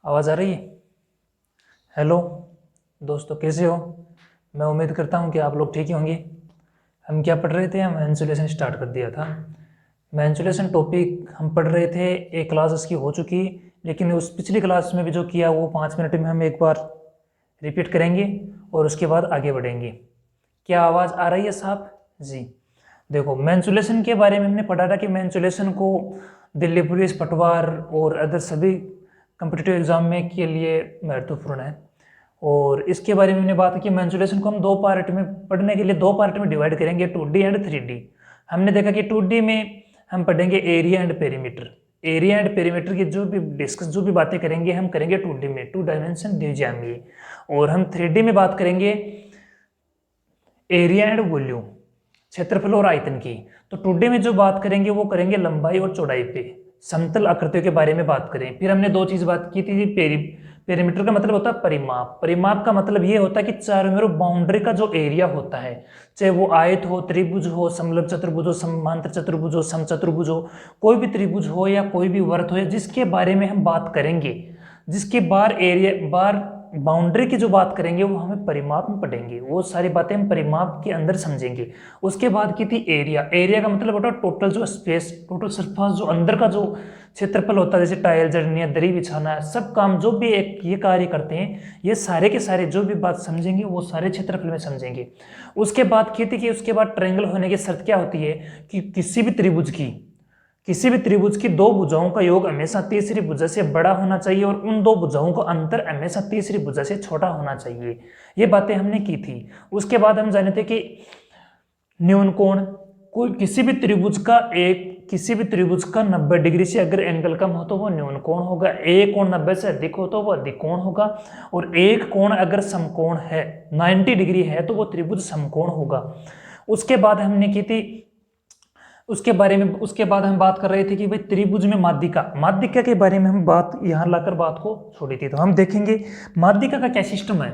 आवाज़ आ रही है? हेलो दोस्तों, कैसे हो? मैं उम्मीद करता हूँ कि आप लोग ठीक ही होंगे। हम क्या पढ़ रहे थे? हम इंसुलेशन स्टार्ट कर दिया था। मैं इंसुलेशन टॉपिक हम पढ़ रहे थे, एक क्लास उसकी हो चुकी, लेकिन उस पिछली क्लास में भी जो किया वो 5 मिनट में हम एक बार रिपीट करेंगे और उसके बाद आगे बढ़ेंगे। क्या आवाज़ आ रही है साहब जी? देखो, मैंसुलेशन के बारे में हमने पढ़ा था कि मैंसुलेशन को दिल्ली पुलिस, पटवार और अदर सभी कम्पिटिटिव एग्जाम में के लिए महत्वपूर्ण है। और इसके बारे में हमने बात की, मैंसुलेशन को हम दो पार्ट में पढ़ने के लिए दो पार्ट में डिवाइड करेंगे, 2D एंड 3D। हमने देखा कि 2D में हम पढ़ेंगे area and perimeter. Area and perimeter की जो भी बातें करेंगे हम करेंगे 2D में, 2 डायमेंशन ज्यामिति। और हम 3D में बात करेंगे एरिया एंड वॉल्यूम, क्षेत्रफल और आयतन की। तो 2D में जो बात करेंगे वो करेंगे लंबाई और चौड़ाई पे, समतल आकृतियों के बारे में बात करें। फिर हमने दो चीज बात की थी, पेरीमीटर का मतलब होता है परिमाप। परिमाप का मतलब ये होता है कि चारों ओर बाउंड्री का जो एरिया होता है, चाहे वो आयत हो, त्रिभुज हो, समलंब चतुर्भुज हो, समांतर चतुर्भुज हो, समचतुर्भुज हो, कोई भी त्रिभुज हो या कोई भी वर्त हो, जिसके बारे में हम बात करेंगे, जिसके बार बाउंड्री की जो बात करेंगे वो हमें परिमाप में पढ़ेंगे। वो सारी बातें हम परिमाप के अंदर समझेंगे। उसके बाद की थी एरिया। एरिया का मतलब होता है टोटल जो स्पेस, टोटल सरफेस, जो अंदर का जो क्षेत्रफल होता है, जैसे टाइल जड़ना, दरी बिछाना, सब काम जो भी एक ये कार्य करते हैं, ये सारे के सारे जो भी बात समझेंगे वो सारे क्षेत्रफल में समझेंगे। उसके बाद की थी कि उसके बाद ट्रायंगल होने की शर्त क्या होती है कि किसी भी त्रिभुज की दो भुजाओं का योग हमेशा तीसरी भुजा से बड़ा होना चाहिए और उन दो भुजाओं का अंतर हमेशा तीसरी भुजा से छोटा होना चाहिए। ये बातें हमने की थी। उसके बाद हम जाने थे कि न्यून कोण, किसी भी त्रिभुज का 90 डिग्री से अगर एंगल कम हो तो वो न्यून कोण होगा। एक कोण 90 से अधिक हो तो वो अधिक कोण होगा। और एक कोण अगर समकोण है, 90 डिग्री है, तो वो त्रिभुज समकोण होगा। उसके बाद हमने की थी, उसके बाद हम बात कर रहे थे कि भाई त्रिभुज में माध्यिका के बारे में हम बात यहां लाकर बात को छोड़ी थी। तो हम देखेंगे माध्यिका का क्या सिस्टम है।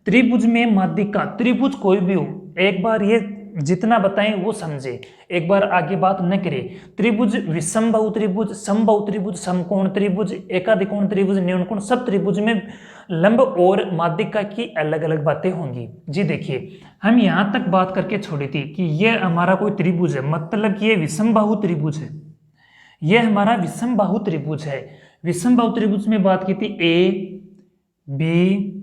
त्रिभुज में माध्यिका, त्रिभुज कोई भी हो, एक बार ये जितना बताएं वो समझे, एक बार आगे बात न करे। त्रिभुज विषमबाहु त्रिभुज, समबाहु त्रिभुज, समकोण त्रिभुज, एकाधिकोण त्रिभुज, न्यूनकोण, सब त्रिभुज में लंब और माध्यिका की अलग अलग बातें होंगी। जी देखिए, हम यहां तक बात करके छोड़ी थी कि ये हमारा कोई त्रिभुज है, मतलब कि ये विषमबाहु त्रिभुज है। ये हमारा विषमबाहु त्रिभुज है। विषमबाहु त्रिभुज में बात की थी ए बी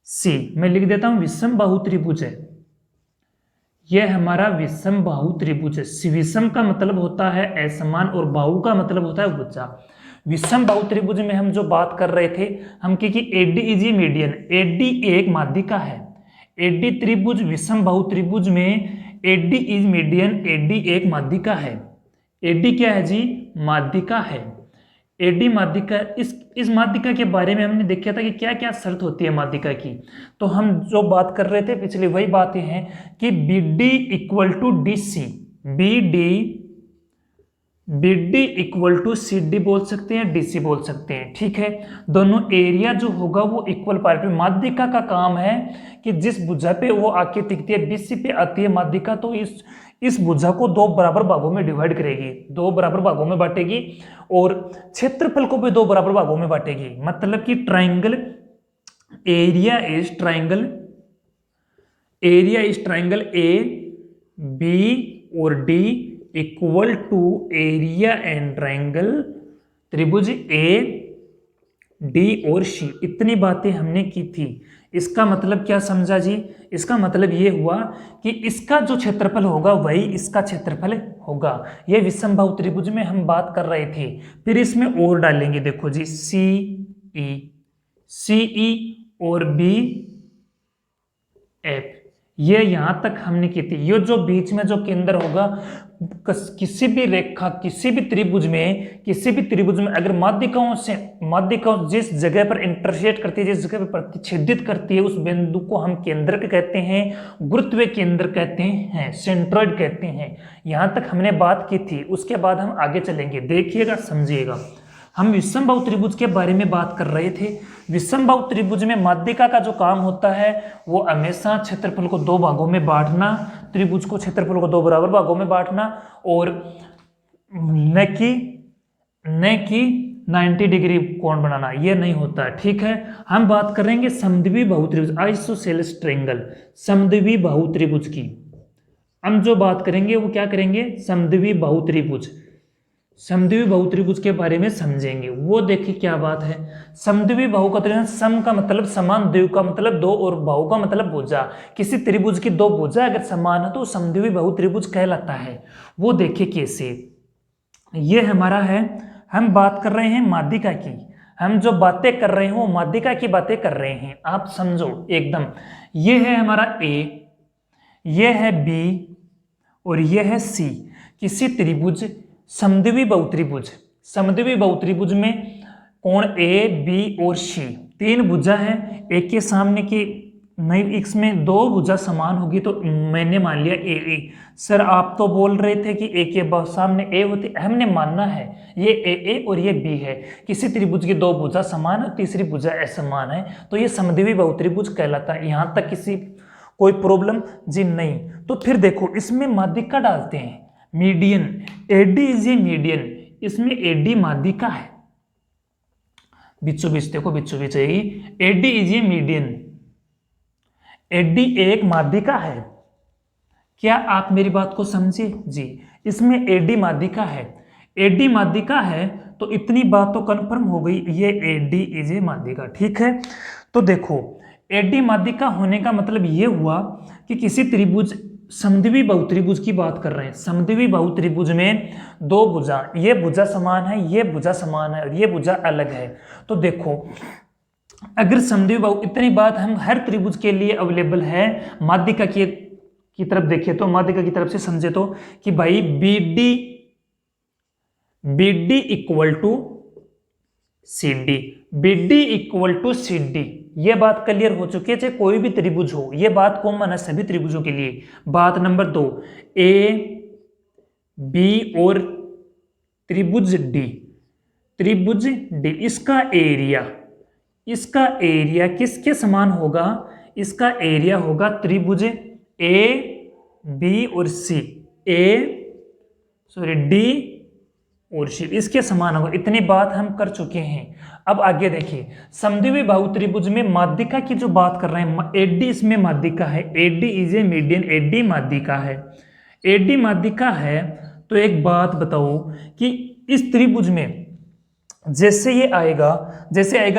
सी, मैं लिख देता हूं विषमबाहु त्रिभुज है। यह हमारा विषमबाहु त्रिभुज है। विषम का मतलब होता है असमान और बाहु का मतलब होता है भुजा। विषमबाहु त्रिभुज में हम जो बात कर रहे थे, हम की एडी इज मीडियन, एडी एक माध्यिका है। एडी त्रिभुज, विषमबाहु त्रिभुज में एडी इज मीडियन, एडी एक माध्यिका है। एडी क्या है जी? माध्यिका है। एडी माध्यिका, इस माध्यिका के बारे में हमने देखा था कि क्या क्या शर्त होती है माध्यिका की। तो हम जो बात कर रहे थे पिछले वही बातें हैं कि B D equal to D C, B D equal to C D बोल सकते हैं, डी सी बोल सकते हैं, ठीक है। दोनों एरिया जो होगा वो इक्वल पार्ट में। माध्यिका का काम है कि जिस भुजा पे वो आके टिकती है, बीसी पे आती है माध्यिका, तो इस भुजा को दो बराबर भागों में डिवाइड करेगी, दो बराबर भागों में बांटेगी और क्षेत्रफल को भी दो बराबर भागों में बांटेगी। मतलब कि triangle area is triangle A B और D equal to area and triangle त्रिभुज ए डी और सी। इतनी बातें हमने की थी। इसका मतलब क्या समझा जी? इसका मतलब ये हुआ कि इसका जो क्षेत्रफल होगा वही इसका क्षेत्रफल होगा। ये विषमबाहु त्रिभुज में हम बात कर रहे थे। फिर इसमें और डालेंगे, देखो जी, सी ई और बी एफ, ये यहां तक हमने की थी। ये जो बीच में जो केंद्र होगा किसी भी रेखा, किसी भी त्रिभुज में अगर माध्यिकाओं जिस जगह पर इंटरसेक्ट करती है, जिस जगह पर प्रतिच्छेदित करती है, उस बिंदु को हम केंद्र कहते हैं, गुरुत्वीय केंद्र कहते हैं, सेंट्रॉइड कहते हैं। यहां तक हमने बात की थी। उसके बाद हम आगे चलेंगे, देखिएगा, समझिएगा। हम विषमबाहु त्रिभुज के बारे में बात कर रहे थे। विषमबाहु त्रिभुज में माध्यिका का जो काम होता है वो हमेशा क्षेत्रफल को दो भागों में बांटना, त्रिभुज को क्षेत्रफल को दो बराबर भागों में बांटना, और न कि 90 डिग्री कोण बनाना, ये नहीं होता। ठीक है, हम बात करेंगे समद्विबाहु बहुत्रिभुज, आइसोसेलेस ट्रायंगल, समद्विबाहु बहुत्रिभुज की। हम जो बात करेंगे वो क्या करेंगे, समद्विबाहु बहुत्रिभुज, समद्विबाहु बहुत्रिभुज के बारे में समझेंगे। वो देखिए क्या बात है, समद्विबाहु का त्रिभुज, सम का मतलब समान, द्वि का मतलब दो और बाहु का मतलब भुजा। किसी त्रिभुज की दो भुजा अगर समान है तो समद्विबाहु त्रिभुज कहलाता है। वो देखिए कैसे, ये हमारा है, हम बात कर रहे हैं माध्यिका की, हम जो बातें कर रहे हैं वो माध्यिका की बातें कर रहे हैं, आप समझो एकदम। ये है हमारा ए, ये है बी और ये है सी। किसी त्रिभुज समद्विबाहु त्रिभुज, समद्विबाहु बहुत्रिभुज में कोण ए बी और सी, तीन भुजा है, एक के सामने की नहीं, इसमें दो भुजा समान होगी तो मैंने मान लिया ए ए। सर आप तो बोल रहे थे कि ए के सामने ए होती, हमने मानना है ये ए ए और ये बी है। किसी त्रिभुज की दो भुजा समान है, तीसरी भुजा असमान है, तो ये समद्विबाहु बहुत्रिभुज कहलाता है। यहाँ तक किसी कोई प्रॉब्लम जी नहीं। तो फिर देखो इसमें माध्यिका डालते हैं, median, AD is a median, इसमें एडी माध्यिका है, बीचों बीच देखो, बीचों बीच आएगी, AD is a median, AD एक माध्यिका है। क्या आप मेरी बात को समझे जी, इसमें एडी माध्यिका है, एडी माध्यिका है तो इतनी बात तो कंफर्म हो गई, ये एडी इज ए माध्यिका। ठीक है, तो देखो एडी माध्यिका होने का मतलब ये हुआ कि किसी त्रिभुज, समद्विबाहु त्रिभुज की बात कर रहे हैं, समद्विबाहु त्रिभुज में दो भुजा, ये भुजा समान है, ये भुजा समान है और ये भुजा अलग है। तो देखो अगर समद्विबाहु, इतनी बात हम हर त्रिभुज के लिए अवेलेबल है। माध्यिका की तरफ देखिए तो, माध्यिका की तरफ से समझे तो कि भाई B D equal to C D, B D equal to C D, ये बात क्लियर हो चुकी है, चाहे कोई भी त्रिभुज हो, ये बात कॉमन है सभी त्रिभुजों के लिए। बात नंबर 2, ए बी और त्रिभुज डी, त्रिभुज डी, इसका एरिया किसके समान होगा, इसका एरिया होगा त्रिभुज ए बी और सी, डी और सी, इसके समान होगा। इतनी बात हम कर चुके हैं। अब आगे देखिए, समद्विबाहु त्रिभुज में माध्यिका की जो बात कर रहे हैं, एडी इसमें माध्यिका है, AD is a median, AD माध्यिका है, एडी माध्यिका है। तो एक बात बताओ कि इस त्रिभुज में जैसे ये आएगा,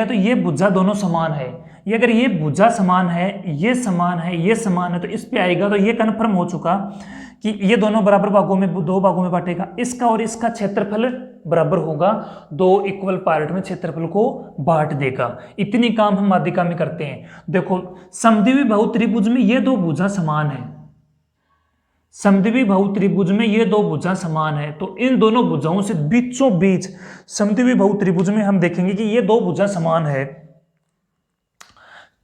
तो ये भुजा दोनों समान है, ये अगर ये भुजा समान है, ये समान है, ये समान है, तो इस पे आएगा तो ये कन्फर्म हो चुका कि ये दोनों बराबर भागों में, दो भागों में बांटेगा, इसका और इसका क्षेत्रफल बराबर होगा, दो इक्वल पार्ट में क्षेत्रफल को बांट देगा। इतनी काम हम माध्यिका में करते हैं। देखो समद्विबाहु त्रिभुज में ये दो भुजा समान है, समद्विबाहु त्रिभुज में ये दो भुजा समान है, तो इन दोनों भुजाओं से बीचों बीच समद्विबाहु त्रिभुज में हम देखेंगे कि ये दो भुजा समान है।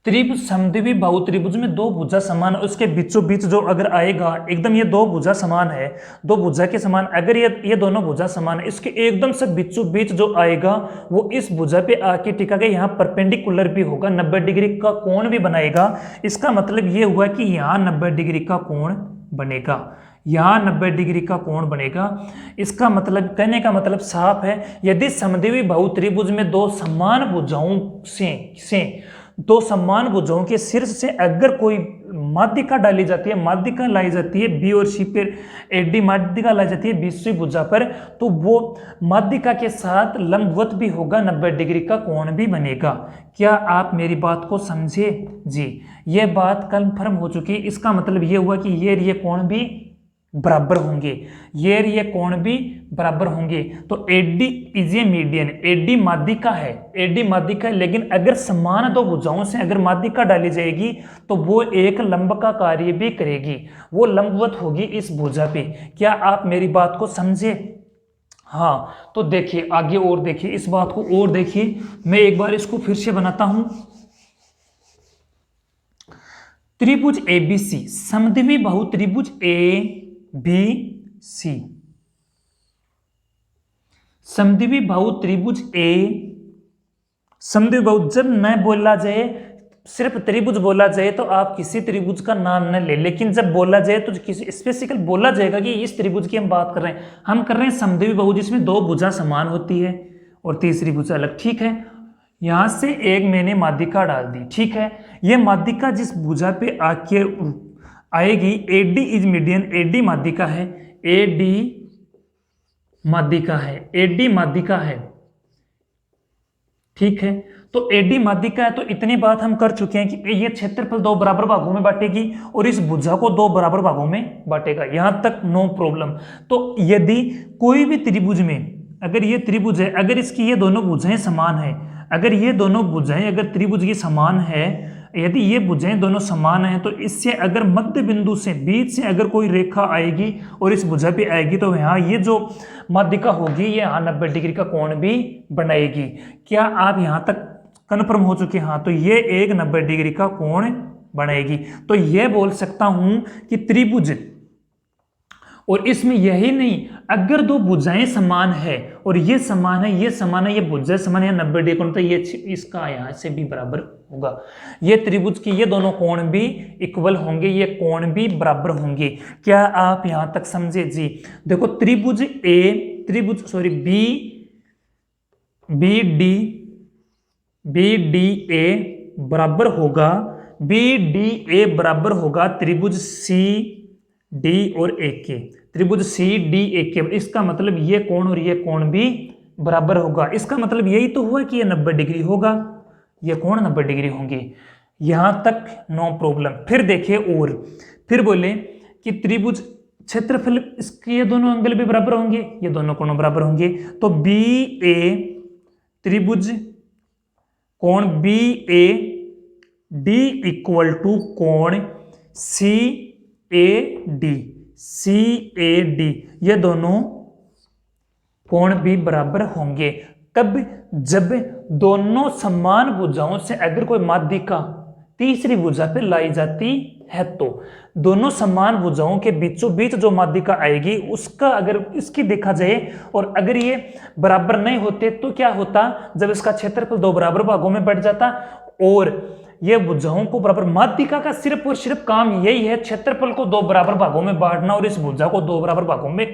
त्रिभुज, समद्विबाहु त्रिभुज में दो भुजा समान, उसके बीचों बीच जो अगर आएगा एकदम, ये दो भुजा समान है, दो भुजा के समान, अगर ये दोनों भुजा समान है, इसके एकदम से बीचों बीच जो आएगा वो इस भुजा पे आके टिका के यहाँ परपेंडिकुलर भी होगा, 90 डिग्री का कोण भी बनाएगा। इसका मतलब ये हुआ कि यहाँ 90 डिग्री का कोण बनेगा, यहाँ 90 डिग्री का कोण बनेगा। इसका मतलब, कहने का मतलब साफ है, यदि समद्विबाहु त्रिभुज में दो समान भुजाओं से दो समान भुजाओं के शीर्ष से अगर कोई माध्यिका डाली जाती है, माध्यिका लाई जाती है बी और सी पर, एडी माध्यिका लाई जाती है बीसवीं भुजा पर, तो वो माध्यिका के साथ लंबवत भी होगा, 90 डिग्री का कोण भी बनेगा। क्या आप मेरी बात को समझे जी, ये बात कंफर्म हो चुकी है। इसका मतलब ये हुआ कि ये कोण भी बराबर होंगे, ये कोण भी बराबर होंगे। तो AD is a median, AD माध्यिका है, एडी माध्यिका है, लेकिन अगर समान दो भुजाओं से अगर माध्यिका डाली जाएगी तो वो एक लंब का कार्य भी करेगी, वो लंबवत होगी इस भुजा पे। क्या आप मेरी बात को समझे? हाँ, तो देखिए आगे और देखिए, इस बात को और देखिए, मैं एक बार इसको फिर से बनाता हूं। त्रिभुज एबीसी, समद्विबाहु त्रिभुज ए बी सी, समद्विबाहु त्रिभुज ए, समद्विबाहु जब न बोला जाए, सिर्फ त्रिभुज बोला जाए तो आप किसी त्रिभुज का नाम न ले, लेकिन जब बोला जाए तो किसी स्पेसिफिकल बोला जाएगा कि इस त्रिभुज की हम बात कर रहे हैं। हम कर रहे हैं समद्विबाहु जिसमें दो भुजा समान होती है और तीसरी भुजा अलग, ठीक है। यहां से एक मैंने माध्यिका डाल दी, ठीक है। ये माध्यिका जिस भुजा पे आके आएगी, एडी इज मीडियन, एडी माध्यिका है, एडी माध्यिका है, एडी माध्यिका है, ठीक है। तो एडी माध्यिका है, तो इतनी बात हम कर चुके हैं कि ये क्षेत्रफल दो बराबर भागों में बांटेगी और इस भुजा को दो बराबर भागों में बांटेगा, यहां तक नो प्रॉब्लम। तो यदि कोई भी त्रिभुज में, अगर ये त्रिभुज है, अगर इसकी ये दोनों भुजाएं समान है, अगर ये दोनों भुजाएं अगर त्रिभुज की समान है, यदि ये भुजाएं दोनों समान हैं, तो इससे अगर मध्य बिंदु से बीच से अगर कोई रेखा आएगी और इस भुजा पे आएगी, तो यहाँ ये जो माध्यिका होगी ये यहाँ 90 डिग्री का कोण भी बनाएगी। क्या आप यहाँ तक कन्फर्म हो चुके हैं? हाँ, तो ये एक 90 डिग्री का कोण बनाएगी। तो ये बोल सकता हूं कि त्रिभुज, और इसमें यही नहीं, अगर दो भुजाएं समान है और ये समान है, ये समान है, ये भुजाएं समान है, 90 डिग्री कोण, तो ये इसका यहाँ से भी बराबर होगा। ये त्रिभुज की ये दोनों कोण भी इक्वल होंगे, ये कोण भी बराबर होंगे। क्या आप यहां तक समझे जी? देखो त्रिभुज बी डी ए बराबर होगा, त्रिभुज सी डी और ए के, त्रिभुज सी डी ए के। इसका मतलब ये कोण और ये कोण भी बराबर होगा। इसका मतलब यही तो हुआ कि ये 90 डिग्री होगा, ये कोण 90 डिग्री होंगे। यहां तक नो प्रॉब्लम। फिर देखिए, और फिर बोले कि त्रिभुज क्षेत्रफल इसके ये दोनों एंगल भी बराबर होंगे, ये दोनों कोण बराबर होंगे। तो बी ए त्रिभुज कोण B A D equal to कोण सी ए डी, ये दोनों कोण भी बराबर होंगे। तब जब दोनों समान भुजाओं से अगर कोई माध्यिका तीसरी भुजा पे लाई जाती है, तो दोनों समान भुजाओं के बीचों बीच जो माध्यिका आएगी उसका अगर इसकी देखा जाए, और अगर ये बराबर नहीं होते तो क्या होता? जब इसका क्षेत्रफल दो बराबर भागों में बढ़ जाता, और ये भुजाओं को बराबर, माध्यिका का सिर्फ और सिर्फ काम यही है क्षेत्रफल को दो बराबर भागों में बांटना और इस भुजा को दो बराबर भागों में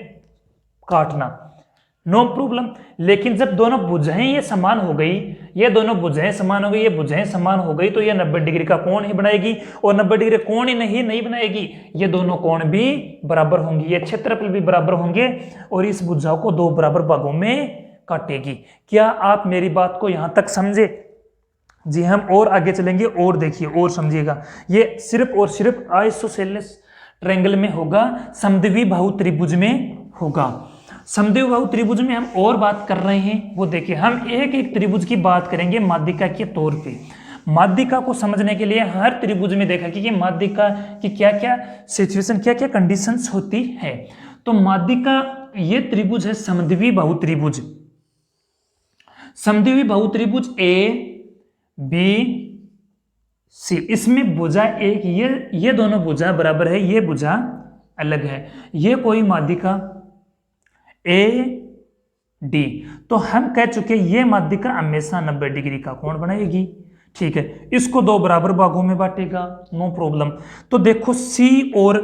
काटना, नो प्रॉब्लम। लेकिन जब दोनों भुजाएं ये समान हो गई, ये दोनों भुजाएं समान हो गई, ये भुजाएं समान हो गई, तो ये 90 डिग्री का कोण ही बनाएगी, और 90 डिग्री कोण ही नहीं बनाएगी, ये दोनों कोण भी बराबर होंगे, ये क्षेत्रफल भी बराबर होंगे, और इस भुजा को दो बराबर भागों में काटेगी। क्या आप मेरी बात को यहां तक समझे? जी, हम और आगे चलेंगे और देखिए और समझिएगा। ये सिर्फ और सिर्फ आइसोसेलेस ट्रायंगल में होगा, समद्विबाहु बाहु त्रिभुज में होगा। समद्विबाहु बाहु त्रिभुज में हम और बात कर रहे हैं, वो देखिए हम एक एक त्रिभुज की बात करेंगे माध्यिका के तौर पे। माध्यिका को समझने के लिए हर त्रिभुज में देखा कि माध्यिका की क्या क्या सिचुएशन, क्या क्या कंडीशंस होती है। तो माध्यिका, ये त्रिभुज है समद्विबाहु त्रिभुज, समद्विबाहु त्रिभुज ए बी सी। इसमें भुजा एक, ये दोनों भुजा बराबर है, ये भुजा अलग है, ये कोई माध्यिका ए डी। तो हम कह चुके ये माध्यिका हमेशा 90 डिग्री का कोण बनाएगी, ठीक है। इसको दो बराबर भागों में बांटेगा, नो प्रॉब्लम। तो देखो सी और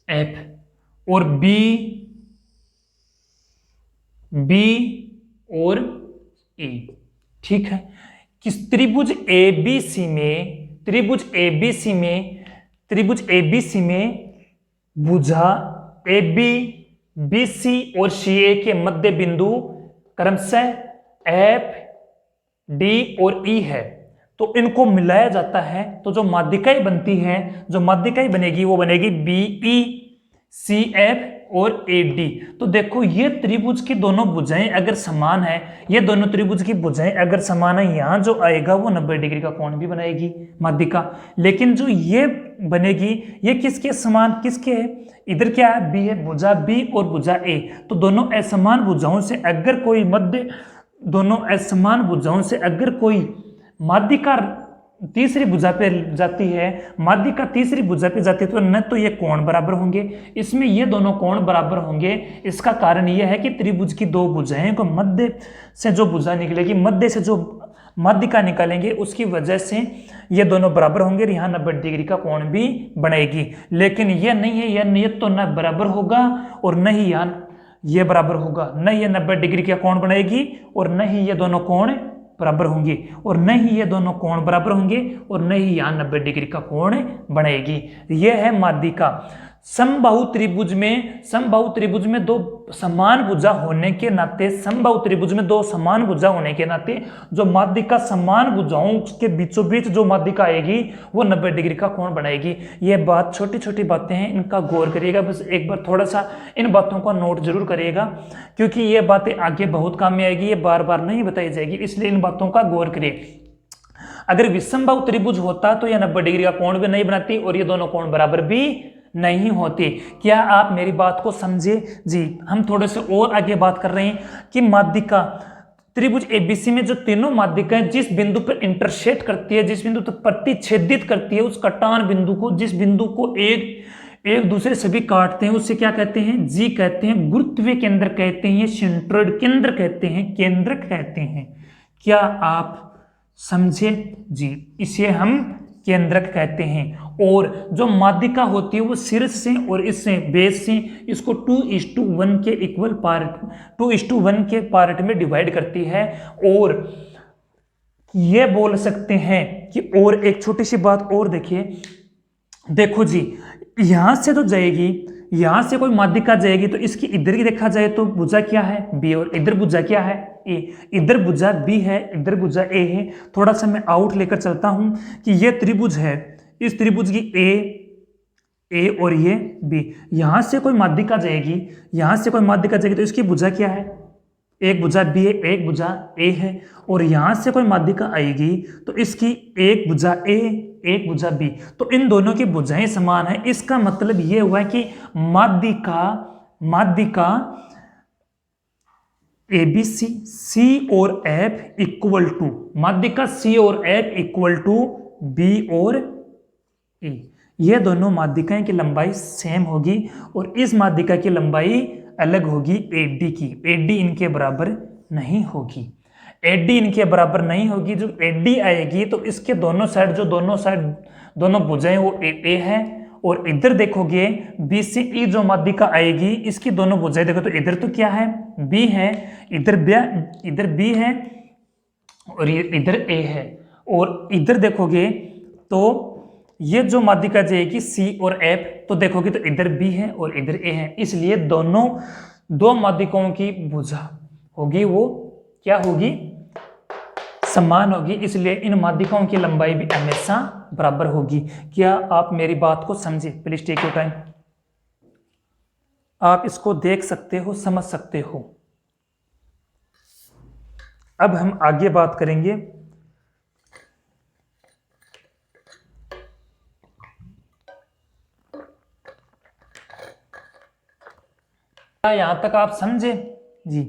एफ और बी और ए, ठीक है। किस त्रिभुज एबीसी में भुजा एबी, बीसी और सीए के मध्य बिंदु क्रमशः एफ, डी और ई है, तो इनको मिलाया जाता है, तो जो माध्यिकाएं बनती है, जो माध्यिकाएं बनेगी वो बनेगी बीई, सीएफ और एडी। तो देखो ये त्रिभुज की दोनों भुजाएं अगर समान है, ये दोनों त्रिभुज की भुजाएं अगर समान है, यहां जो आएगा वो 90 डिग्री का कोण भी बनाएगी माध्यिका। लेकिन जो ये बनेगी ये किसके समान, किसके है? इधर क्या है? बी है, भुजा बी और भुजा ए। तो दोनों असमान भुजाओं से अगर कोई दोनों असमान भुजाओं से अगर कोई माध्यिका तीसरी भुजा पे जाती है, माध्यिका तीसरी भुजा पे जाती है, तो न तो ये कोण बराबर होंगे, इसमें ये दोनों कोण बराबर होंगे। इसका कारण यह है कि त्रिभुज की दो भुजाएं को मध्य से जो भुजा निकलेगी, मध्य से जो माध्यिका निकालेंगे उसकी वजह से ये दोनों बराबर होंगे और यहाँ 90 डिग्री का कोण भी बनेगी। लेकिन ये नहीं है, ये तो न बराबर होगा और न ही यहाँ ये बराबर होगा, न ये 90 डिग्री का कोण बनाएगी और न ही ये दोनों कोण बराबर होंगे, और न ही ये दोनों कोण बराबर होंगे और न ही यहाँ 90 डिग्री का कोण बनेगी। यह है माध्यिका। समबाहु त्रिभुज में दो समान भुजा होने के नाते, समबाहु त्रिभुज में दो समान भुजा होने के नाते जो माध्यिका समान भुजाओं के बीचों बीच जो माध्यिका आएगी वो 90 डिग्री का कोण बनाएगी। ये बात छोटी छोटी बातें हैं, इनका गौर करिएगा, बस एक बार थोड़ा सा इन बातों का नोट जरूर करिएगा, क्योंकि ये बातें आगे बहुत काम में आएगी, ये बार बार नहीं बताई जाएगी, इसलिए इन बातों का गौर करिए। अगर विषमबाहु त्रिभुज होता तो यह 90 डिग्री का कोण भी नहीं बनाती और ये दोनों कोण बराबर भी नहीं होती। क्या आप मेरी बात को समझे? जी, हम थोड़े से और आगे बात कर रहे हैं कि माध्यिका त्रिभुज एबीसी में जो तीनों माध्यिकाएं जिस बिंदु पर इंटरसेक्ट करती है, जिस बिंदु पर प्रतिच्छेदित करती है, उस कटान बिंदु को, जिस बिंदु को एक दूसरे से भी काटते हैं, उससे क्या कहते हैं? जी कहते हैं, गुरुत्वीय केंद्र कहते हैं, सेंट्रोइड केंद्र कहते हैं, केंद्र कहते हैं। क्या आप समझे? जी, इसे हम केंद्रक कहते हैं। और जो माध्यिका होती है वो शीर्ष से और इससे बेस से इसको 2:1 के इक्वल पार्ट, 2:1 के पार्ट में डिवाइड करती है। और ये बोल सकते हैं कि, और एक छोटी सी बात और देखिए, देखो जी, यहां से तो जाएगी, यहां से कोई माध्यिका जाएगी तो इसकी इधर की देखा जाए तो भुजा क्या है? बी, और इधर भुजा क्या है? ए। इधर भुजा बी है, इधर भुजा ए है। थोड़ा सा मैं आउट लेकर चलता हूं कि ये त्रिभुज है, इस त्रिभुज की ए और ये बी, यहां से कोई माध्यिका जाएगी, यहां से कोई माध्यिका जाएगी तो इसकी भुजा क्या है? एक भुजा बी है, एक भुजा ए है। और यहां से कोई माध्यिका आएगी तो इसकी एक भुजा ए, एक भुजा बी, तो इन दोनों की भुजाएं समान है। इसका मतलब ये हुआ कि माध्यिका एबीसी, सी और एफ इक्वल टू, माध्यिका सी और एफ इक्वल टू बी और ए। ये दोनों माध्यिकाएं की लंबाई सेम होगी और इस माध्यिका की लंबाई अलग होगी एडी की। एडी इनके बराबर नहीं होगी, एडी इनके बराबर नहीं होगी। जो एडी आएगी तो इसके दोनों साइड, जो दोनों भुजाएं वो ए है, और इधर देखोगे बी से ई जो माध्यिका आएगी इसकी दोनों भुजाएं देखो तो इधर तो क्या है? बी है, इधर बी है और ये इधर ए है। और इधर देखोगे तो ये जो माध्यिका जाएगी सी और एफ, तो देखोगे तो इधर बी है और इधर ए है, इसलिए दो माध्यिकाओं की भुजा होगी वो क्या होगी? समान होगी, इसलिए इन माध्यिकाओं की लंबाई भी हमेशा बराबर होगी। क्या आप मेरी बात को समझे? प्लीज टेक योर टाइम, आप इसको देख सकते हो, समझ सकते हो। अब हम आगे बात करेंगे क्या यहां तक आप समझे? जी,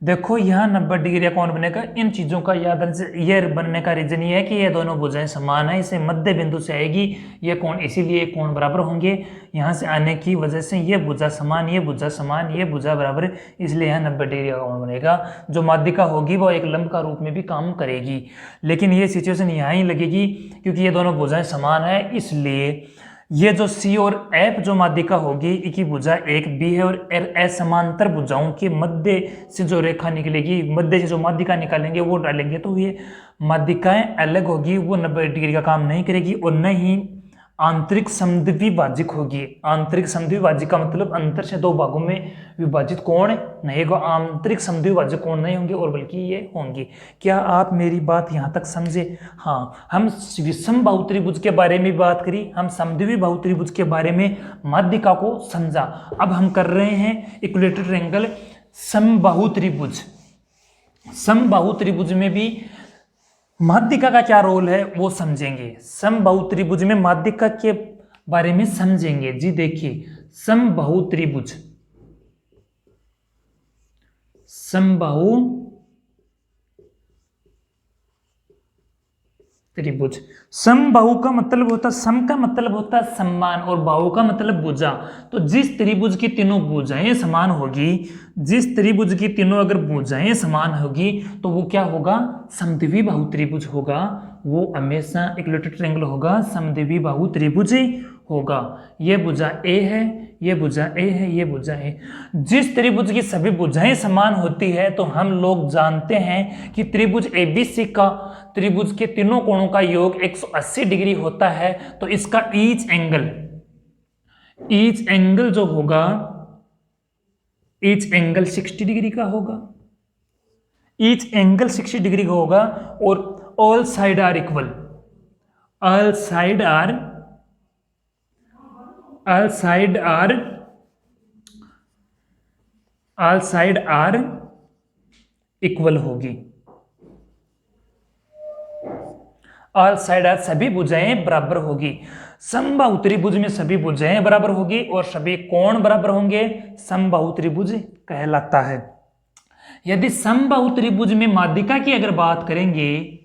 देखो यहाँ 90 डिग्री कौन बनेगा? इन चीजों का याद ये बनने का रीजन ये है कि ये दोनों भुजाएं समान है, इसे मध्य बिंदु से आएगी ये कोण, इसीलिए कोण बराबर होंगे। यहाँ से आने की वजह से ये भुजा समान, ये भुजा समान, ये भुजा बराबर, इसलिए यहाँ 90 डिग्री का कोण बनेगा। जो माध्यिका होगी वो एक लंब का रूप में भी काम करेगी, लेकिन ये सिचुएशन यहाँ ही लगेगी क्योंकि ये दोनों भुजाएं समान है, इसलिए ये जो सी और एफ जो माध्यिका होगी इनकी भुजा एक बी है और असमांतर भुजाओं के मध्य से जो रेखा निकलेगी, मध्य से जो माध्यिका निकालेंगे वो डालेंगे तो ये माध्यिकाएं अलग होगी, वो 90 डिग्री का काम नहीं करेगी और न ही आंतरिक समद्विभाजक होगी। आंतरिक समद्विभाजक का मतलब अंतर से दो भागों में विभाजित कोण नहीं होगा, आंतरिक समद्विभाजक कोण नहीं होंगे और बल्कि ये होंगे। क्या आप मेरी बात यहाँ तक समझे? हाँ, हम विषमबाहु त्रिभुज के बारे में बात करी, हम समद्विबाहु त्रिभुज के बारे में माध्यिका को समझा। अब हम कर रहे हैं इक्विलेटरल ट्रायंगल समबाहु त्रिभुज। समबाहु त्रिभुज में भी माध्यिका का क्या रोल है वो समझेंगे। समबाहु त्रिभुज में माध्यिका के बारे में समझेंगे। जी देखिए, समबाहु त्रिभुज, समबाहु त्रिभुज। समबाहु का मतलब होता, सम का मतलब होता है समान और बाहु का मतलब भुजा। तो जिस त्रिभुज की तीनों भुजाएं समान होगी, जिस त्रिभुज की तीनों अगर भुजाएं समान होगी तो वो क्या होगा, समद्विबाहु बाहु त्रिभुज होगा। वो हमेशा इक्विलेटरल ट्रायंगल होगा, समद्विबाहु बाहु त्रिभुज होगा। ये भुजा ए है, ये भुजा ए है, ये भुजा ए। जिस त्रिभुज की सभी भुजाएं समान होती है तो हम लोग जानते हैं कि त्रिभुज एबीसी का, त्रिभुज के तीनों कोणों का योग 180 डिग्री होता है। तो इसका ईच एंगल जो होगा, ईच एंगल 60 डिग्री का होगा, ईच एंगल 60 डिग्री का होगा। और all side are equal, all side are equal होगी। ऑल साइड आर, सभी भुजाएं बराबर होगी। समबाहु त्रिभुज में सभी भुजाएं बराबर होगी और सभी कोण बराबर होंगे, समबाहु त्रिभुज कहलाता है। यदि समबाहु त्रिभुज में माध्यिका की अगर बात करेंगे,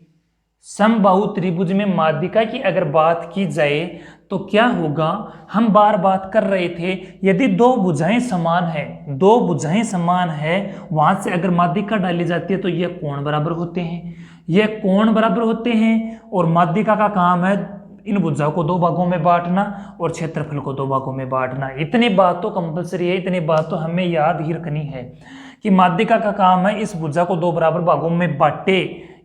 समबाहु त्रिभुज में माध्यिका की अगर बात की जाए तो क्या होगा, हम बार बात कर रहे थे यदि दो भुजाएं समान है, दो भुजाएं समान है, वहां से अगर माध्यिका डाली जाती है तो ये कोण बराबर होते हैं, ये कोण बराबर होते हैं। और माध्यिका का काम है इन भुजाओं को दो भागों में बांटना और क्षेत्रफल को दो भागों में बांटना। इतनी बात तो कंपलसरी है, इतनी बात तो हमें याद ही रखनी है कि माध्यिका का काम है इस भुजा को दो बराबर भागों में बांटे,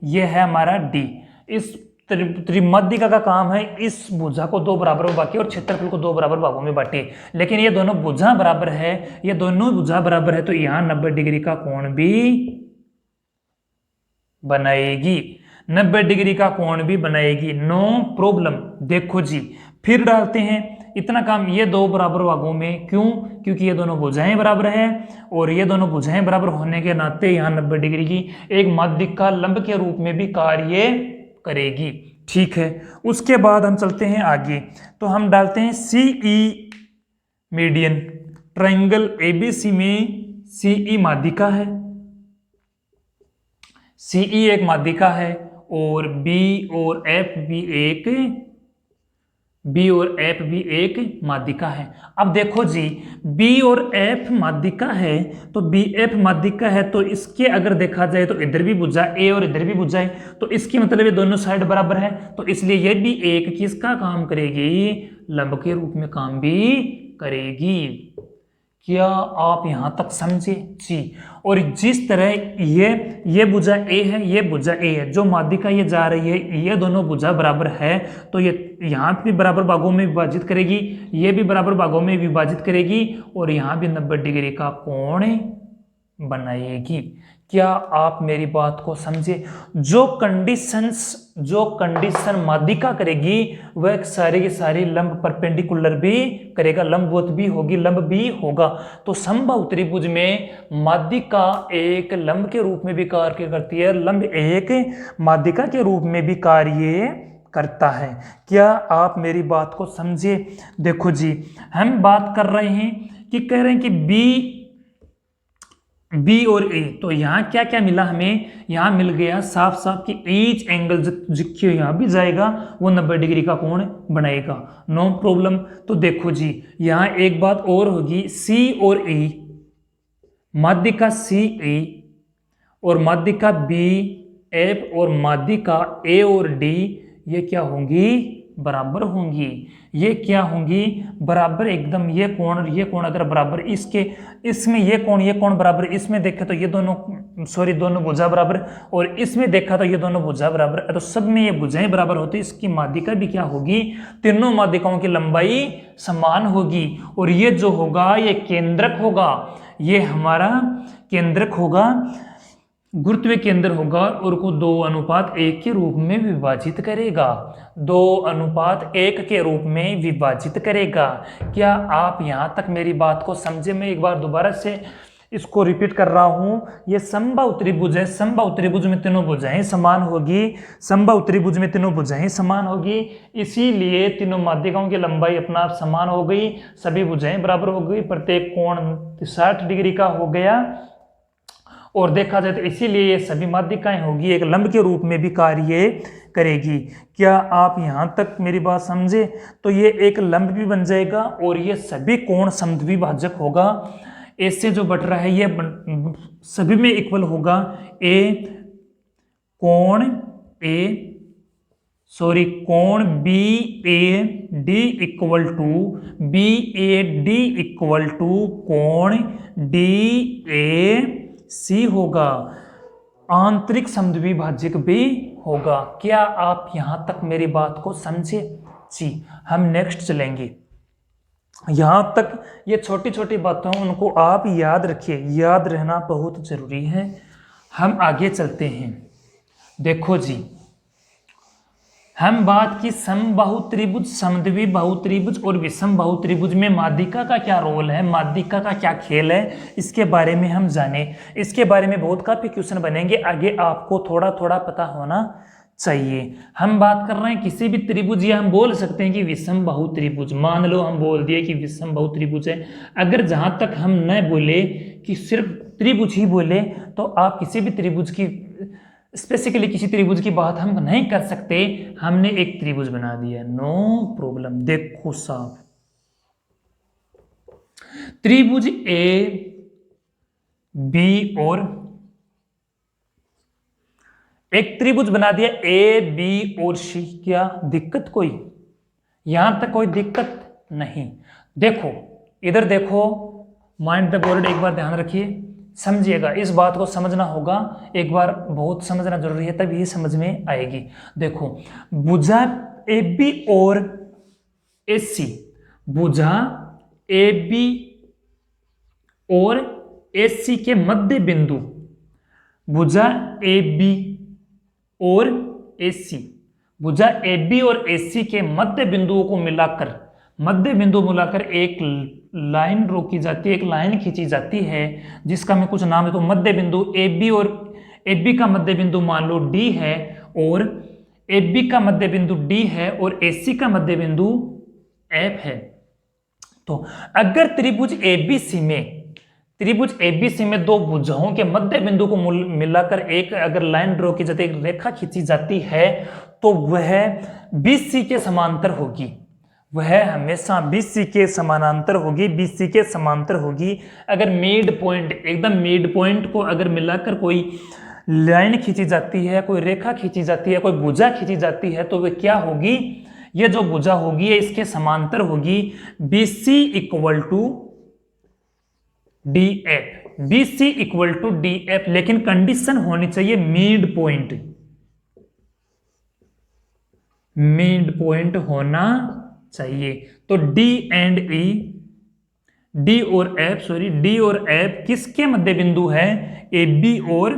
ये है हमारा डी। इस त्रिमाध्यिका का काम है इस भुजा को दो बराबर में बांटे और क्षेत्रफल को दो बराबर भागों में बांटे। लेकिन ये दोनों भुजा बराबर है, ये दोनों भुजा बराबर है तो यहां 90 डिग्री का कोण भी बनाएगी, 90 डिग्री का कोण भी बनाएगी, नो प्रॉब्लम। देखो जी, फिर डालते हैं इतना काम ये दो बराबर भागों में, क्यों, क्योंकि ये दोनों भुजाएं बराबर है और ये दोनों भुजाएं बराबर होने के नाते यहाँ 90 डिग्री की एक माध्यिका लंब के रूप में भी कार्य करेगी। ठीक है, उसके बाद हम चलते हैं आगे, तो हम डालते हैं सीई मीडियन। ट्रायंगल एबीसी में सीई माध्यिका है, सीई एक माध्यिका है और बी और एफ भी एक माध्यिका है। अब देखो जी, बी और एफ माध्यिका है तो बी एफ माध्यिका है तो इसके अगर देखा जाए तो इधर भी भुजा ए और इधर भी भुजा है, तो इसकी मतलब ये दोनों साइड बराबर है, तो इसलिए ये भी एक किसका काम करेगी, लंब के रूप में काम भी करेगी। क्या आप यहां तक समझे जी। और जिस तरह ये भुजा ए है, ये भुजा ए है, जो माध्यिका ये जा रही है ये दोनों भुजा बराबर है तो ये यहाँ भी बराबर भागों में विभाजित करेगी, ये भी बराबर भागों में विभाजित करेगी और यहाँ भी 90 डिग्री का कोण बनाएगी। क्या आप मेरी बात को समझे। जो कंडीशन माध्यिका करेगी वह सारी की सारी लंब परपेंडिकुलर भी करेगा, लंबवत भी होगी, लंब भी होगा। तो समबाहु त्रिभुज में माध्यिका एक लंब के रूप में भी कार्य करती है, लंब एक माध्यिका के रूप में भी कार्य करता है। क्या आप मेरी बात को समझे। देखो जी, हम बात कर रहे हैं कि कह रहे हैं कि बी और ए, तो यहाँ क्या क्या मिला हमें, यहाँ मिल गया साफ साफ कि ईच एंगल जो यहाँ भी जाएगा वो 90 डिग्री का कोण बनाएगा, नो प्रॉब्लम। तो देखो जी, यहाँ एक बात और होगी, सी और ए, माध्यिका सी ए और माध्यिका बी एफ और माध्यिका ए और डी ये क्या होंगी, बराबर होंगी। ये क्या होंगी, बराबर एकदम। ये कोण अगर बराबर इसमें ये कोण बराबर, इसमें देखे तो ये दोनों भुजा बराबर और इसमें देखा तो ये दोनों भुजा बराबर, तो सब में ये भुजाएं बराबर होती है। इसकी माध्यिका भी क्या होगी, तीनों माध्यिकाओं की लंबाई समान होगी और ये जो होगा ये केंद्रक होगा, ये हमारा केंद्रक होगा, गुरुत्वीय केंद्र होगा और को 2:1 के रूप में विभाजित करेगा, 2:1 के रूप में विभाजित करेगा। क्या आप यहाँ तक मेरी बात को समझे। मैं एक बार दोबारा से इसको रिपीट कर रहा हूँ। ये समबाहु त्रिभुज है, समबाहु त्रिभुज में तीनों भुजाएं समान होगी, समबाहु त्रिभुज में तीनों भुजाएं समान होगी, इसीलिए तीनों माध्यिकाओं की लंबाई अपना आप समान हो गई, सभी भुजाएं बराबर हो गई, प्रत्येक कोण 60 डिग्री का हो गया और देखा जाए तो इसीलिए ये सभी माध्यिकाएं होगी एक लंब के रूप में भी कार्य करेगी। क्या आप यहाँ तक मेरी बात समझे? तो ये एक लंब भी बन जाएगा और ये सभी कोण समद्विभाजक होगा। इससे जो बट रहा है ये सभी में इक्वल होगा। कोण B A D equal to कोण डी ए सी होगा। आंतरिक समद्विभाजक भी होगा। क्या आप यहां तक मेरी बात को समझे? जी, हम नेक्स्ट चलेंगे। यहां तक ये छोटी छोटी बातें उनको आप याद रखिए, याद रहना बहुत जरूरी है। हम आगे चलते हैं। देखो जी, हम बात की समबाहु त्रिभुज, समद्विबाहु त्रिभुज और विषमबाहु त्रिभुज में माध्यिका का क्या रोल है, माध्यिका का क्या खेल है, इसके बारे में हम जाने। इसके बारे में बहुत काफी क्वेश्चन बनेंगे आगे, आपको थोड़ा थोड़ा पता होना चाहिए। हम बात कर रहे हैं किसी भी त्रिभुज, या हम बोल सकते हैं कि विषमबाहु त्रिभुज। मान लो हम बोल दिए कि विषमबाहु त्रिभुज है। अगर जहां तक हम न बोले कि सिर्फ त्रिभुज ही बोले, तो आप किसी भी त्रिभुज की, स्पेसिफिकली किसी त्रिभुज की बात हम नहीं कर सकते। हमने एक त्रिभुज बना दिया, नो प्रॉब्लम। देखो साहब, त्रिभुज ए बी और एक त्रिभुज बना दिया ए बी और सी। क्या दिक्कत कोई? यहां तक कोई दिक्कत नहीं। देखो इधर देखो, माइंड द बोर्ड एक बार ध्यान रखिए, समझिएगा। इस बात को समझना होगा एक बार, बहुत समझना जरूरी है, तभी ये समझ में आएगी। देखो, भुजा ए बी और ए सी, भुजा ए बी और ए सी के मध्य बिंदु, भुजा ए बी और ए सी, भुजा ए बी और ए सी के मध्य बिंदुओं को मिलाकर एक लाइन ड्रॉ की जाती है, एक लाइन खींची जाती है, जिसका मैं कुछ नाम है। तो मध्य बिंदु ए बी, और ए बी का मध्य बिंदु मान लो डी है, और ए बी का मध्य बिंदु डी है, और ए सी का मध्य बिंदु एफ है। तो अगर त्रिभुज एबीसी में दो भुजाओं के मध्य बिंदु को मिलाकर एक अगर लाइन ड्रॉ की जाती है, एक रेखा खींची जाती है, तो वह बीसी के समांतर होगी। वह हमेशा बीसी के समानांतर होगी। अगर मिड पॉइंट, एकदम मिड पॉइंट को अगर मिलाकर कोई लाइन खींची जाती है, कोई रेखा खींची जाती है, कोई भुजा खींची जाती है, तो वह क्या होगी? ये जो भुजा होगी ये इसके समांतर होगी। BC equal to D F, लेकिन कंडीशन होनी चाहिए मिड पॉइंट होना चाहिए। तो डी और एफ किसके मध्य बिंदु है? ए बी और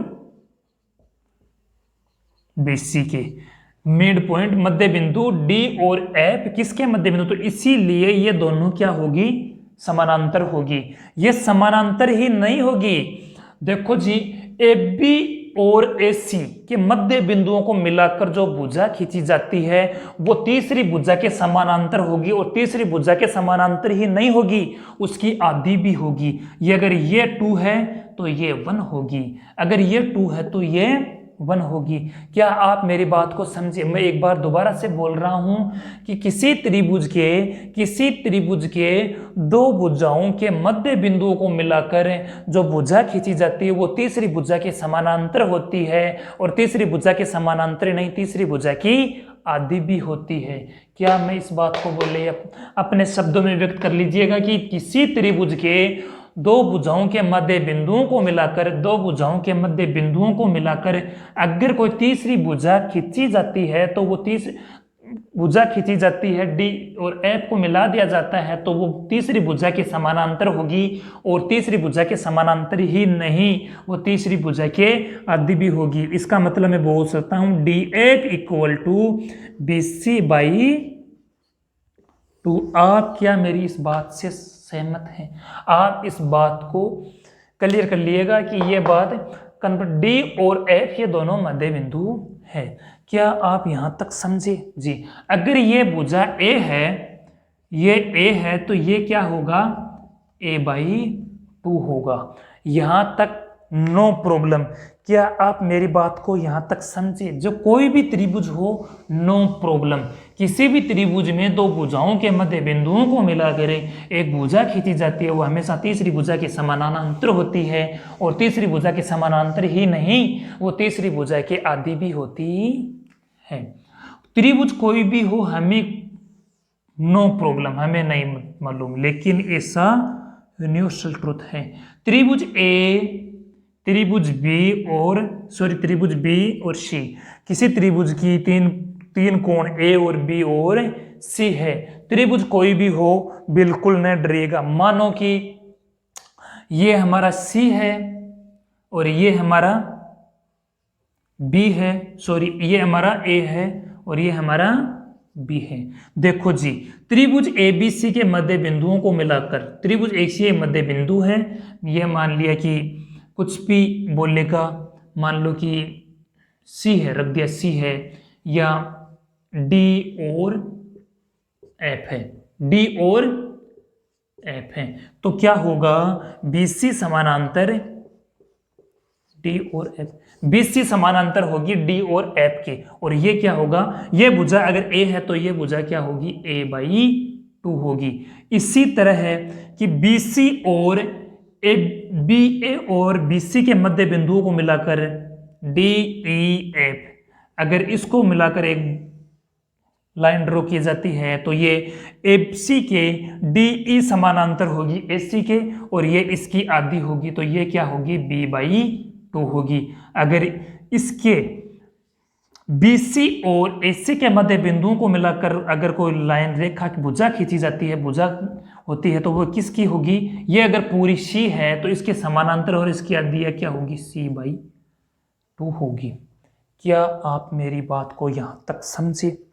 बीसी के मिड पॉइंट मध्य बिंदु डी और एफ किसके मध्य बिंदु? तो इसीलिए ये दोनों क्या होगी? समानांतर होगी। ये समानांतर ही नहीं होगी। देखो जी, ए बी और ए सी के मध्य बिंदुओं को मिलाकर जो भुजा खींची जाती है वो तीसरी भुजा के समानांतर होगी, और तीसरी भुजा के समानांतर ही नहीं होगी, उसकी आधी भी होगी। ये अगर ये 2 है तो ये 1 होगी, अगर ये 2 है तो ये 1 होगी। क्या आप मेरी बात को समझे? मैं एक बार दोबारा से बोल रहा हूं कि किसी त्रिभुज के दो भुजाओं के मध्य बिंदुओं को मिलाकर जो भुजा खींची जाती है वो तीसरी भुजा के समानांतर होती है, और तीसरी भुजा के समानांतर नहीं, तीसरी भुजा की आधी भी होती है। क्या मैं इस बात को बोले अपने शब्दों में व्यक्त कर लीजिएगा कि किसी त्रिभुज के दो भुजाओं के मध्य बिंदुओं को मिलाकर अगर कोई तीसरी भुजा खींची जाती है, तो वो भुजा खींची जाती है, डी और एफ को मिला दिया जाता है, तो वो तीसरी भुजा के समानांतर होगी, और तीसरी भुजा के समानांतर ही नहीं, वो तीसरी भुजा के आधी भी होगी। इसका मतलब मैं बोल सकता हूं D F equal to B C by 2। आप क्या मेरी इस बात से सहमत हैं? आप इस बात को क्लियर कर लिएगा कि ये बात डी और एफ ये दोनों मध्य बिंदु है। क्या आप यहां तक समझे? जी, अगर ये भुजा ए है, तो ये क्या होगा? a/2 होगा। यहां तक नो प्रॉब्लम। क्या आप मेरी बात को यहां तक समझे? जो कोई भी त्रिभुज हो, नो प्रॉब्लम। किसी भी त्रिभुज में दो भुजाओं के मध्य बिंदुओं को मिलाकर एक भुजा खींची जाती है, वो हमेशा तीसरी भुजा के समानांतर होती है, और तीसरी भुजा के समानांतर ही नहीं, वो तीसरी भुजा के आदि भी होती है। त्रिभुज कोई भी हो, हमें नो प्रॉब्लम, हमें नहीं मालूम, लेकिन ऐसा यूनिवर्सल ट्रुथ है। त्रिभुज ए, त्रिभुज बी और त्रिभुज बी और सी, किसी त्रिभुज की तीन कोण ए और बी और सी है। त्रिभुज कोई भी हो, बिल्कुल न डरिएगा। मानो कि ये हमारा सी है और ये हमारा बी है, ये हमारा ए है और ये हमारा बी है। देखो जी, त्रिभुज एबीसी के मध्य बिंदुओं को मिलाकर, त्रिभुज एक मध्य बिंदु है, ये मान लिया कि कुछ भी बोलेगा, मान लो कि सी है, रख दिया सी है, या डी और एफ है, डी और एफ है, तो क्या होगा? बीसी समानांतर डी और एफ, बीसी समानांतर होगी डी और एफ के, और ये क्या होगा? ये भुजा अगर ए है तो ये भुजा क्या होगी? ए बाई 2 होगी। इसी तरह है कि बीसी और बी ए और बीसी के मध्य बिंदुओं को मिलाकर डी ई एफ, अगर इसको मिलाकर एक लाइन ड्रॉ की जाती है तो ये एसी के डी ई समानांतर होगी एसी के, और ये इसकी आधी होगी, तो ये क्या होगी? बी बाई 2 होगी। अगर इसके बीसी और एसी के मध्य बिंदुओं को मिलाकर अगर कोई लाइन रेखा की भुजा खींची जाती है, भुजा होती है, तो वो किसकी होगी? ये अगर पूरी सी है तो इसके समानांतर और इसकी आधी क्या होगी? सी बाई 2 होगी। क्या आप मेरी बात को यहां तक समझे?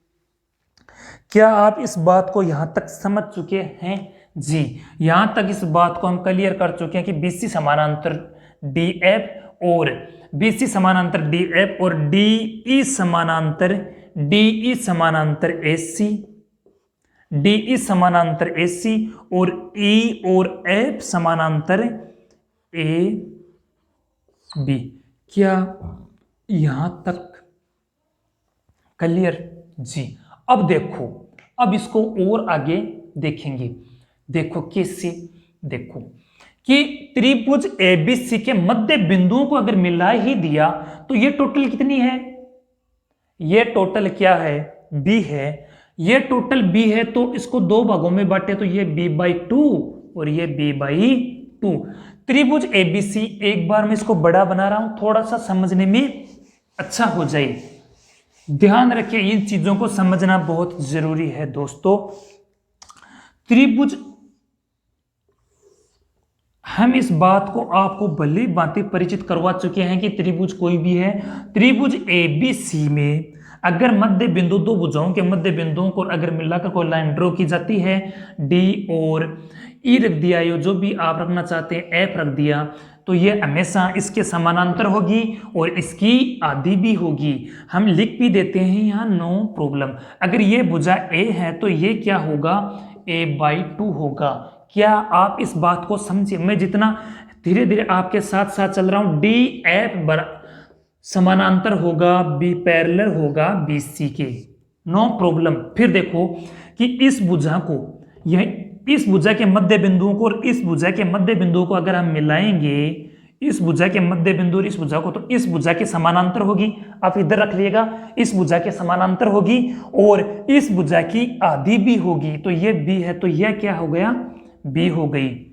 क्या आप इस बात को यहां तक समझ चुके हैं? जी, यहां तक इस बात को हम क्लियर कर चुके हैं कि बीसी समानांतर डी एफ और बीसी समानांतर डी एफ और डी समानांतर एसी, डी समानांतर एसी और ई और एफ समानांतर ए बी। क्या यहां तक क्लियर? जी। अब देखो, अब इसको और आगे देखेंगे। देखो कैसे? देखो कि त्रिभुज एबीसी के मध्य बिंदुओं को अगर मिला ही दिया तो ये टोटल कितनी है? ये टोटल क्या है? बी है। ये टोटल बी है, तो इसको दो भागों में बांटे तो ये बी बाई 2 और ये बी बाई 2। त्रिभुज एबीसी, एक बार मैं इसको बड़ा बना रहा हूं, थोड़ा सा समझने में अच्छा हो जाए। ध्यान रखिए, इन चीजों को समझना बहुत जरूरी है दोस्तों। त्रिभुज, हम इस बात को आपको भली भांति परिचित करवा चुके हैं कि त्रिभुज कोई भी है, त्रिभुज एबीसी में अगर मध्य बिंदु, दो भुजाओं के मध्य बिंदुओं को अगर मिलाकर कोई लाइन ड्रॉ की जाती है, डी और ई रख दिया, या जो भी आप रखना चाहते हैं एफ रख दिया, तो ये हमेशा इसके समानांतर होगी और इसकी आधी भी होगी। हम लिख भी देते हैं यहाँ, नो प्रॉब्लम। अगर ये भुजा ए है तो ये क्या होगा? ए बाई 2 होगा। क्या आप इस बात को समझे? मैं जितना धीरे धीरे आपके साथ साथ चल रहा हूं, डी एफ समानांतर होगा, बी पैरेलल होगा बी सी के, नो प्रॉब्लम। फिर देखो कि इस भुजा को, यह इस भुजा के मध्य बिंदुओं को और इस भुजा के मध्य बिंदुओं को अगर हम मिलाएंगे, इस भुजा के मध्य बिंदु और इस भुजा को, तो इस भुजा के समानांतर होगी। आप इधर रख लीजिएगा, इस भुजा के समानांतर होगी और इस भुजा की आधी भी होगी। तो ये बी है, तो यह क्या हो गया? बी हो गई।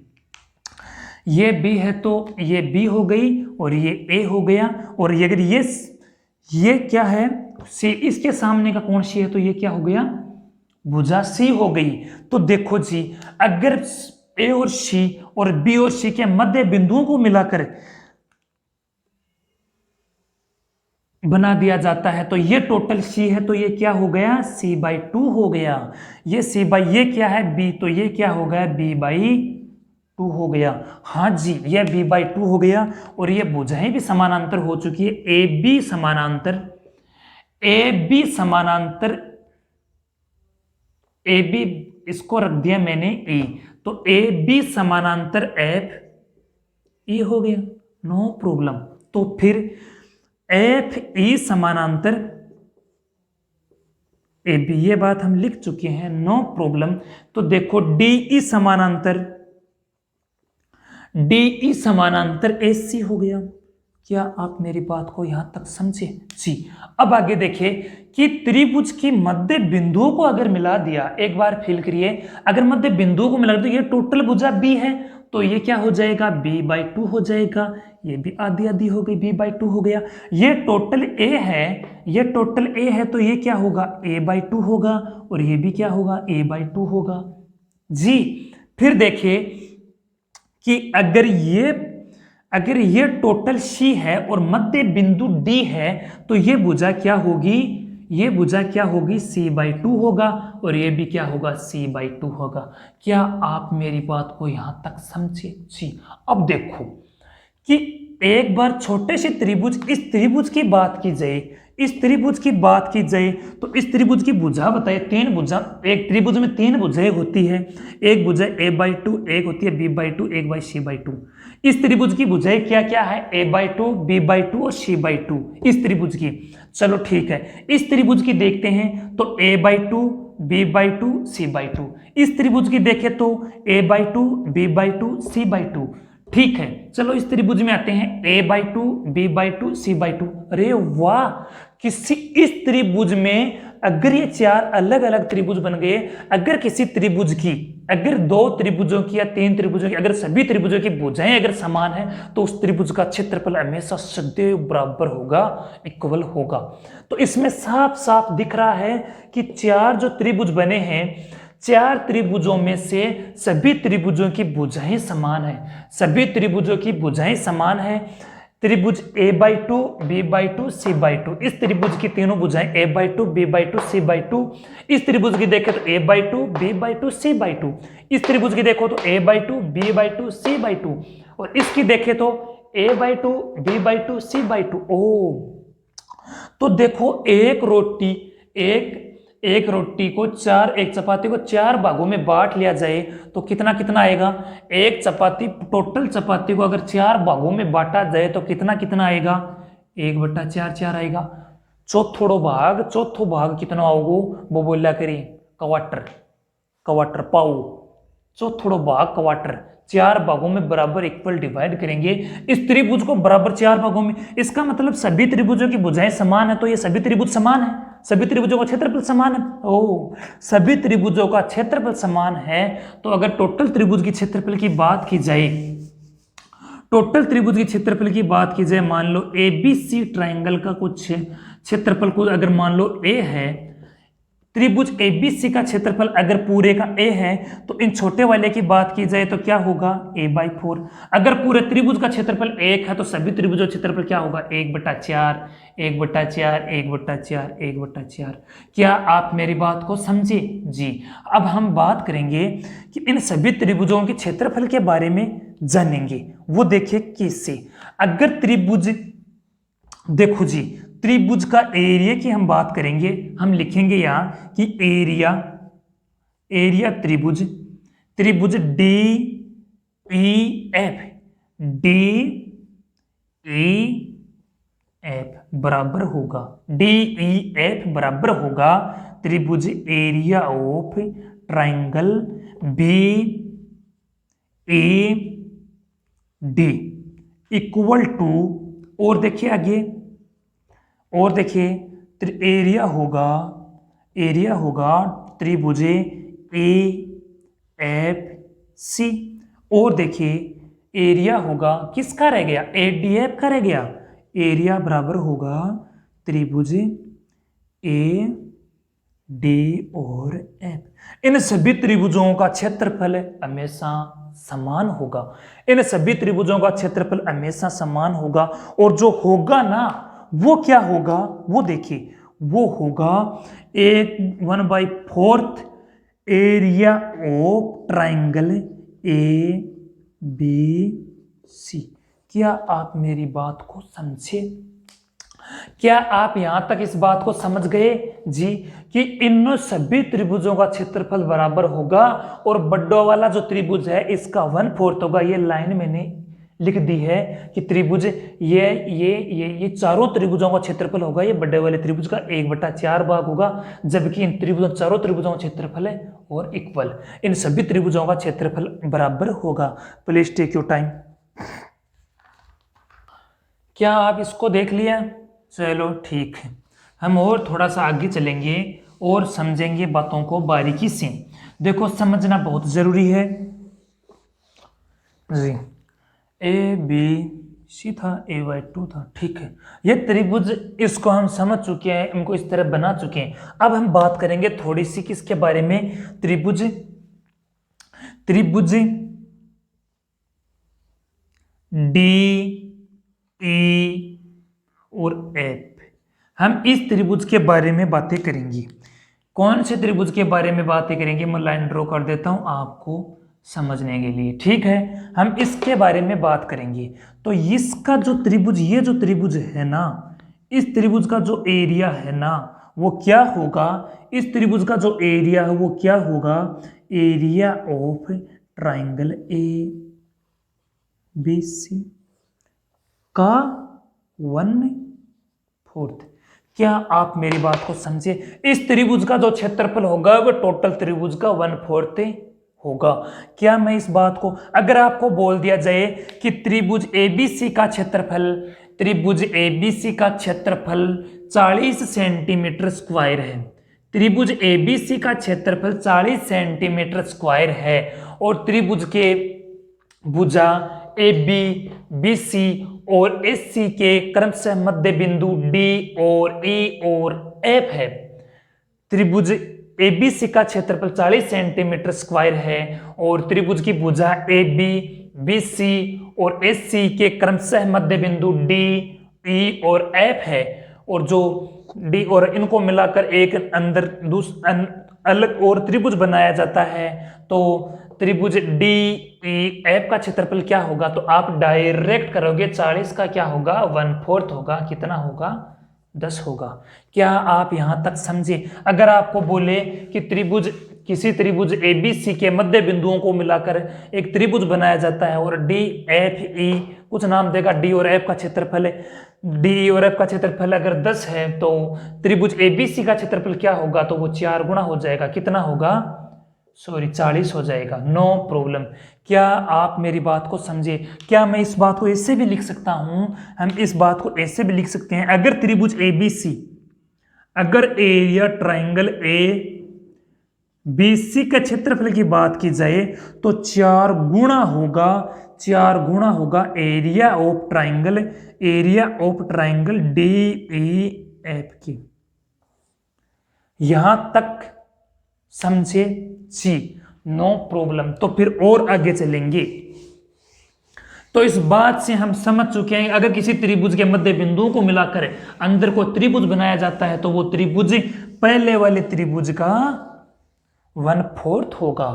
ये बी है तो ये बी हो गई और ये ए हो गया। और ये अगर ये क्या है? सी, इसके सामने का कोण सी है, तो ये क्या हो गया? भुजा सी हो गई। तो देखो जी, अगर ए और सी और बी और सी के मध्य बिंदुओं को मिलाकर बना दिया जाता है तो ये टोटल सी है, तो ये क्या हो गया? सी बाई 2 हो गया। ये सी बाई, ये क्या है? बी, तो ये क्या हो गया? बी बाई 2 हो गया। हाँ जी, ये बी बाई 2 हो गया। और ये भुजाएं भी समानांतर हो चुकी है, ए बी समानांतर, ए बी समानांतर, ए बी इसको रख दिया मैंने ई, तो ए बी समानांतर एफ ई हो गया। No problem. तो फिर एफ ई समानांतर ए बी, ये बात हम लिख चुके हैं, नो प्रॉब्लम। तो देखो डी ई समानांतर ए सी हो गया। क्या आप मेरी बात को यहां तक समझे जी? अब आगे देखिए कि त्रिभुज की मध्य बिंदुओं को अगर मिला दिया, एक बार फील करिए, अगर मध्य बिंदुओं को मिला दिया, ये टोटल भुजा बी है, तो ये क्या हो जाएगा, b/2 हो जाएगा। ये भी आधी आधी हो गई, b/2 हो गया। ये टोटल a है, ये टोटल a है, तो ये क्या होगा, a/2 होगा, और ये भी क्या होगा, a/2 होगा जी। फिर देखिए कि अगर ये टोटल C है और मध्य बिंदु D है, तो ये भुजा क्या होगी, ये भुजा क्या होगी, C/2 होगा, और ये भी क्या होगा, C/2 होगा। क्या आप मेरी बात को यहां तक समझे जी? अब देखो कि एक बार छोटे से त्रिभुज, इस त्रिभुज की बात की जाए, इस त्रिभुज की बात की जाए, तो इस त्रिभुज की भुजा बताइए, तीन भुजा, एक त्रिभुज में तीन भुजाएं होती है, एक भुजा a/2, एक होती है b/2, एक बाई c/2। इस त्रिभुज की भुजाएं क्या क्या है, a/2, b/2 और c/2 इस त्रिभुज की। चलो ठीक है, इस त्रिभुज की देखते हैं तो a/2, b/2, c/2। इस त्रिभुज की देखें तो a/2, b/2, c/2। ठीक है, चलो इस त्रिभुज में आते हैं, a/2, b/2, c/2। अरे वाह, किसी इस त्रिभुज में अगर ये चार अलग अलग त्रिभुज बन गए, अगर किसी त्रिभुज की, अगर दो त्रिभुजों की या तीन त्रिभुजों की, अगर सभी त्रिभुजों की भुजाएं अगर समान है, तो उस त्रिभुज का क्षेत्रफल हमेशा सदैव बराबर होगा, इक्वल होगा। तो इसमें साफ साफ दिख रहा है कि चार जो त्रिभुज बने हैं, चार त्रिभुजों में से सभी त्रिभुजों की भुजाएं समान है, सभी त्रिभुजों की भुजाएं समान है। त्रिभुज a/2, b/2, c/2, इस त्रिभुज की तीनों भुजाएं a/2, b/2, c/2। इस त्रिभुज की देखें तो a/2, b/2, c/2। इस त्रिभुज की देखो तो a/2, b/2, c/2, और इसकी देखें तो a/2, b/2, c/2। ओ, तो देखो एक रोटी को एक चपाती को चार भागों में बांट लिया जाए तो कितना कितना आएगा, एक चपाती, टोटल चपाती को अगर चार भागों में बांटा जाए तो कितना कितना आएगा, 1/4 आएगा। चौथो भाग कितना होगा, वो बोला करी क्वार्टर पाऊ, चौथो भाग क्वार्टर। चार भागों में बराबर इक्वल डिवाइड करेंगे इस त्रिभुज को, बराबर चार भागों में। इसका मतलब सभी त्रिभुजों की भुजाएं समान है, तो ये सभी त्रिभुज समान है, सभी त्रिभुजों का क्षेत्रफल समान है। ओ, सभी त्रिभुजों का क्षेत्रफल समान है, तो अगर टोटल त्रिभुज की क्षेत्रफल की बात की जाए, टोटल त्रिभुज की क्षेत्रफल की बात की जाए, मान लो ABC ट्राइंगल का कुछ क्षेत्रफल को अगर मान लो A है, त्रिभुज ABC का क्षेत्रफल अगर पूरे का A है, तो इन छोटे वाले की बात की जाए तो क्या होगा, a/4। अगर पूरे त्रिभुज का क्षेत्रफल 1 है, तो सभी त्रिभुजों का क्षेत्रफल क्या होगा, 1/4, 1/4, 1/4, 1/4। क्या आप मेरी बात को समझे जी? अब हम बात करेंगे कि इन सभी त्रिभुजों के क्षेत्रफल के बारे में जानेंगे। वो देखिए कैसे, अगर त्रिभुज, देखो जी, त्रिभुज का एरिया की हम बात करेंगे, हम लिखेंगे यहां कि एरिया त्रिभुज DEF बराबर होगा, DEF बराबर होगा त्रिभुज area of triangle BAD equal to, और देखिए आगे, और देखिए एरिया होगा त्रिभुज AFC, और देखिए एरिया होगा, किसका रह गया, ADF का रह गया। एरिया बराबर होगा त्रिभुज AD और F। इन सभी त्रिभुजों का क्षेत्रफल हमेशा समान होगा, इन सभी त्रिभुजों का क्षेत्रफल हमेशा समान होगा। और जो होगा ना, वो क्या होगा, वो देखिए, वो होगा 1/4 एरिया ऑफ ट्राइंगल ABC। क्या आप मेरी बात को समझे? क्या आप यहां तक इस बात को समझ गए जी कि इन सभी त्रिभुजों का क्षेत्रफल बराबर होगा, और बड्डो वाला जो त्रिभुज है इसका 1/4 होगा। ये लाइन मैंने लिख दी है कि त्रिभुज ये चारों त्रिभुजों का क्षेत्रफल होगा, ये बड़े वाले त्रिभुज का 1/4 भाग होगा, जबकि इन त्रिभुजों चारों त्रिभुजों का क्षेत्रफल है और इक्वल, इन सभी त्रिभुजों का क्षेत्रफल बराबर होगा। Please take your time. क्या आप इसको देख लिया? चलो ठीक है, हम और थोड़ा सा आगे चलेंगे और समझेंगे बातों को बारीकी से। देखो समझना बहुत जरूरी है जी। ए बी सी था, AY2 था, ठीक है। ये त्रिभुज, इसको हम समझ चुके हैं, इनको इस तरह बना चुके हैं। अब हम बात करेंगे थोड़ी सी किसके बारे में, त्रिभुज डी ई और एफ। हम इस त्रिभुज के बारे में बातें करेंगे। कौन से त्रिभुज के बारे में बातें करेंगे, मैं लाइन ड्रॉ कर देता हूं आपको समझने के लिए, ठीक है। हम इसके बारे में बात करेंगे। तो इसका जो त्रिभुज, ये जो त्रिभुज है ना, इस त्रिभुज का जो एरिया है ना वो क्या होगा, इस त्रिभुज का जो एरिया है वो क्या होगा, एरिया ऑफ ट्राइंगल ABC का 1/4। क्या आप मेरी बात को समझे? इस त्रिभुज का जो क्षेत्रफल होगा वो टोटल त्रिभुज का 1/4 होगा। क्या मैं इस बात को, अगर आपको बोल दिया जाए कि त्रिभुज ABC का क्षेत्रफल, त्रिभुज ABC का क्षेत्रफल 40 सेंटीमीटर स्क्वायर है, त्रिभुज ABC का क्षेत्रफल 40 सेंटीमीटर स्क्वायर है, और त्रिभुज के भुजा AB, BC और AC के क्रमशः मध्य बिंदु D और E और F है। त्रिभुज ABC का क्षेत्रफल 40 सेंटीमीटर स्क्वायर है और त्रिभुज की भुजा AB, BC और AC के क्रमशः मध्य बिंदु D, E और F है, और जो D और इनको मिलाकर एक अंदर अलग और त्रिभुज बनाया जाता है। तो त्रिभुज DEF का क्षेत्रफल क्या होगा, तो आप डायरेक्ट करोगे 40 का क्या होगा 1/4 होगा, कितना होगा 10 होगा। क्या आप यहां तक समझे? अगर आपको बोले कि त्रिभुज, किसी त्रिभुज ABC के मध्य बिंदुओं को मिलाकर एक त्रिभुज बनाया जाता है और DFE कुछ नाम देगा, D और F का क्षेत्रफल है, DE और F का क्षेत्रफल अगर 10 है तो त्रिभुज ABC का क्षेत्रफल क्या होगा, तो वो 4 गुना हो जाएगा, कितना होगा, 40 हो जाएगा। No problem. क्या आप मेरी बात को समझे? क्या मैं इस बात को ऐसे भी लिख सकता हूं, हम इस बात को ऐसे भी लिख सकते हैं, अगर त्रिभुज ABC, अगर एरिया ट्राइंगल ABC का क्षेत्रफल की बात की जाए तो 4 गुना होगा एरिया ऑफ ट्राइंगल DEF की। यहां तक समझे जी? No problem. तो फिर और आगे चलेंगे। तो इस बात से हम समझ चुके हैं, अगर किसी त्रिभुज के मध्य बिंदुओं को मिलाकर अंदर को त्रिभुज बनाया जाता है तो वो त्रिभुज पहले वाले त्रिभुज का 1/4 होगा,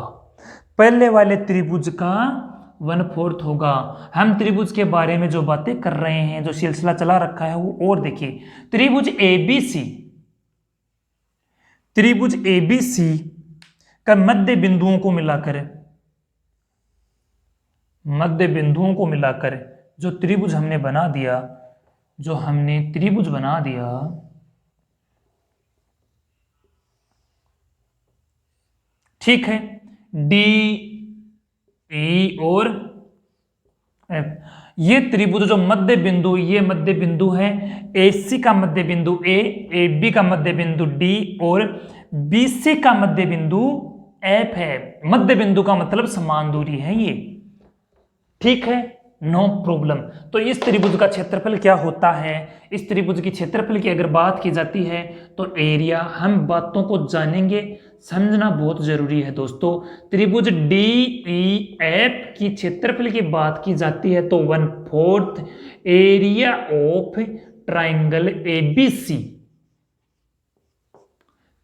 पहले वाले त्रिभुज का 1/4 होगा। हम त्रिभुज के बारे में जो बातें कर रहे हैं, जो सिलसिला चला रखा है वो और देखिए। त्रिभुज ABC का मध्य बिंदुओं को मिलाकर जो त्रिभुज हमने बना दिया, ठीक है, D, E और F। ये त्रिभुज जो मध्य बिंदु, ये मध्य बिंदु है, AC का मध्य बिंदु A, AB का मध्य बिंदु D और BC का मध्य बिंदु F है। मध्य बिंदु का मतलब समान दूरी है ये, ठीक है, नो प्रॉब्लम। तो इस त्रिभुज का क्षेत्रफल क्या होता है, इस त्रिभुज की क्षेत्रफल की अगर बात की जाती है तो एरिया, हम बातों को जानेंगे, समझना बहुत जरूरी है दोस्तों। त्रिभुज DEF की क्षेत्रफल की बात की जाती है तो 1/4 एरिया ऑफ ट्राइंगल ABC,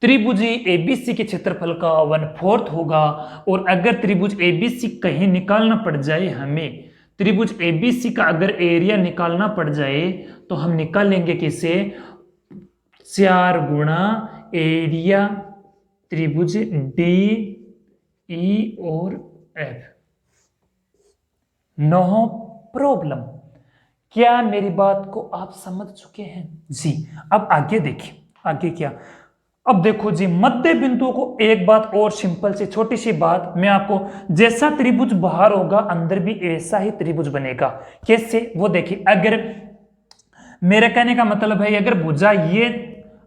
त्रिभुज ABC के क्षेत्रफल का 1/4 होगा। और अगर त्रिभुज ABC कहीं निकालना पड़ जाए, हमें त्रिभुज ABC का अगर एरिया निकालना पड़ जाए तो हम निकालेंगे किसे, 4 गुना एरिया त्रिभुज DE और F। No problem. क्या मेरी बात को आप समझ चुके हैं जी? अब आगे देखिए, आगे क्या। अब देखो जी, मध्य बिंदु को एक बात और सिंपल सी छोटी सी बात मैं आपको, जैसा त्रिभुज बाहर होगा अंदर भी ऐसा ही त्रिभुज बनेगा। कैसे वो देखिए, अगर मेरे कहने का मतलब है अगर भुजा ये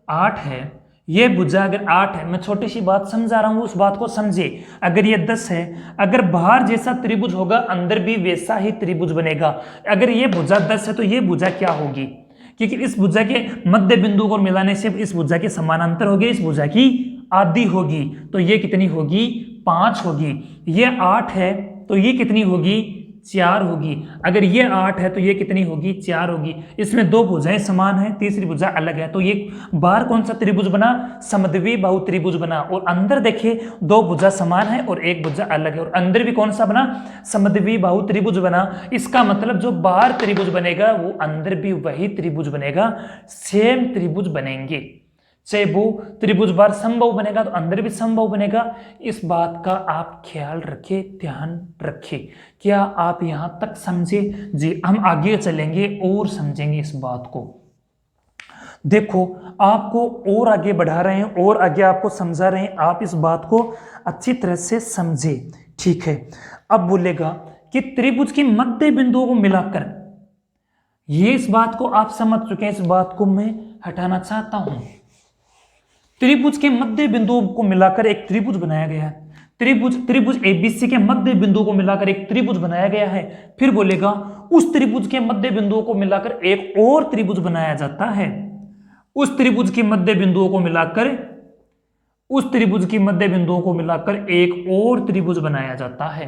8 है, ये भुजा अगर 8 है, मैं छोटी सी बात समझा रहा हूं, उस बात को समझे। अगर ये 10 है, अगर बाहर जैसा त्रिभुज होगा अंदर भी वैसा ही त्रिभुज बनेगा। अगर ये भुजा 10 है तो ये भुजा क्या होगी, क्योंकि इस भुजा के मध्य बिंदु को मिलाने से इस भुजा के समानांतर होगी, इस भुजा की आधी होगी, तो ये कितनी होगी, 5 होगी। ये 8 है तो ये कितनी होगी, 4 होगी। अगर ये 8 है तो ये कितनी होगी, 4 होगी। इसमें दो भुजाएं समान है, तीसरी भुजा अलग है, तो ये बाहर कौन सा त्रिभुज बना, समद्वि बाहु त्रिभुज बना। और अंदर देखिए दो भुजा समान है और एक भुजा अलग है, और अंदर भी कौन सा बना, समद्वि बाहु त्रिभुज बना। इसका मतलब जो बाहर त्रिभुज बनेगा वो अंदर भी वही त्रिभुज बनेगा, सेम त्रिभुज बनेंगे। चाहे वो त्रिभुज बार समबाहु बनेगा तो अंदर भी समबाहु बनेगा। इस बात का आप ख्याल रखें, ध्यान रखें। क्या आप यहां तक समझे जी? हम आगे चलेंगे और समझेंगे इस बात को। देखो आपको और आगे बढ़ा रहे हैं और आगे आपको समझा रहे हैं, आप इस बात को अच्छी तरह से समझे, ठीक है। अब बोलेगा कि त्रिभुज के मध्य बिंदुओं को मिलाकर, ये इस बात को आप समझ चुके हैं, इस बात को मैं हटाना चाहता हूं। त्रिभुज के मध्य बिंदुओं को मिलाकर एक त्रिभुज बनाया गया है। त्रिभुज एबीसी के मध्य बिंदु को मिलाकर एक त्रिभुज बनाया गया है। फिर बोलेगा उस त्रिभुज के मध्य बिंदुओं को मिलाकर एक और त्रिभुज बनाया जाता है। उस त्रिभुज के मध्य बिंदुओं को मिलाकर, उस त्रिभुज के मध्य बिंदुओं को मिलाकर एक और त्रिभुज बनाया जाता है।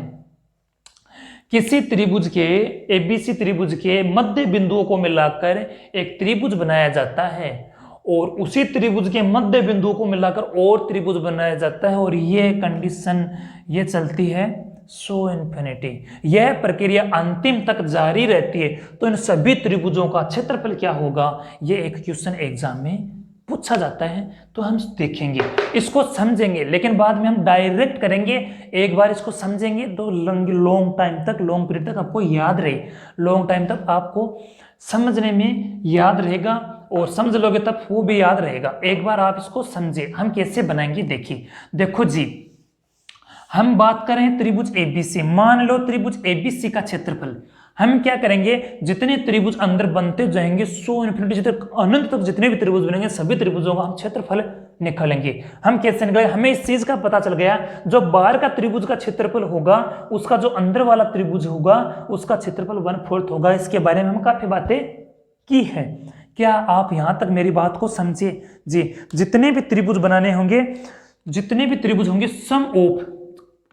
किसी त्रिभुज के, एबीसी त्रिभुज के मध्य बिंदुओं को मिलाकर एक त्रिभुज बनाया जाता है, और उसी त्रिभुज के मध्य बिंदु को मिलाकर और त्रिभुज बनाया जाता है। और ये कंडीशन ये चलती है सो इन्फिनिटी, यह प्रक्रिया अंतिम तक जारी रहती है। तो इन सभी त्रिभुजों का क्षेत्रफल क्या होगा, ये एक क्वेश्चन एग्जाम में पूछा जाता है, तो हम देखेंगे, इसको समझेंगे, लेकिन बाद में हम डायरेक्ट करेंगे। एक बार इसको समझेंगे तो लॉन्ग टाइम तक, लॉन्ग पीरियड तक आपको याद रहे, लॉन्ग टाइम तक आपको समझने में याद रहेगा, और समझ लोगे तब वो भी याद रहेगा। एक बार आप इसको समझे, हम कैसे बनाएंगे देखिए। देखो जी, हम बात करें त्रिभुज एबीसी, मान लो त्रिभुज एबीसी का क्षेत्रफल, हम क्या करेंगे, जितने त्रिभुज अंदर बनते जाएंगे सो इन्फिनिटी तक, अनंत तक जितने भी त्रिभुज बनेंगे सभी त्रिभुजों का हम क्षेत्रफल निकालेंगे। हम कैसे निकालेंगे, हमें इस चीज का पता चल गया, जो बाहर का त्रिभुज का क्षेत्रफल होगा उसका जो अंदर वाला त्रिभुज होगा उसका क्षेत्रफल 1/4 होगा। इसके बारे में हम काफी बातें की है। क्या आप यहां तक मेरी बात को समझे जी? जितने भी त्रिभुज बनाने होंगे, जितने भी त्रिभुज होंगे, सम ऑफ,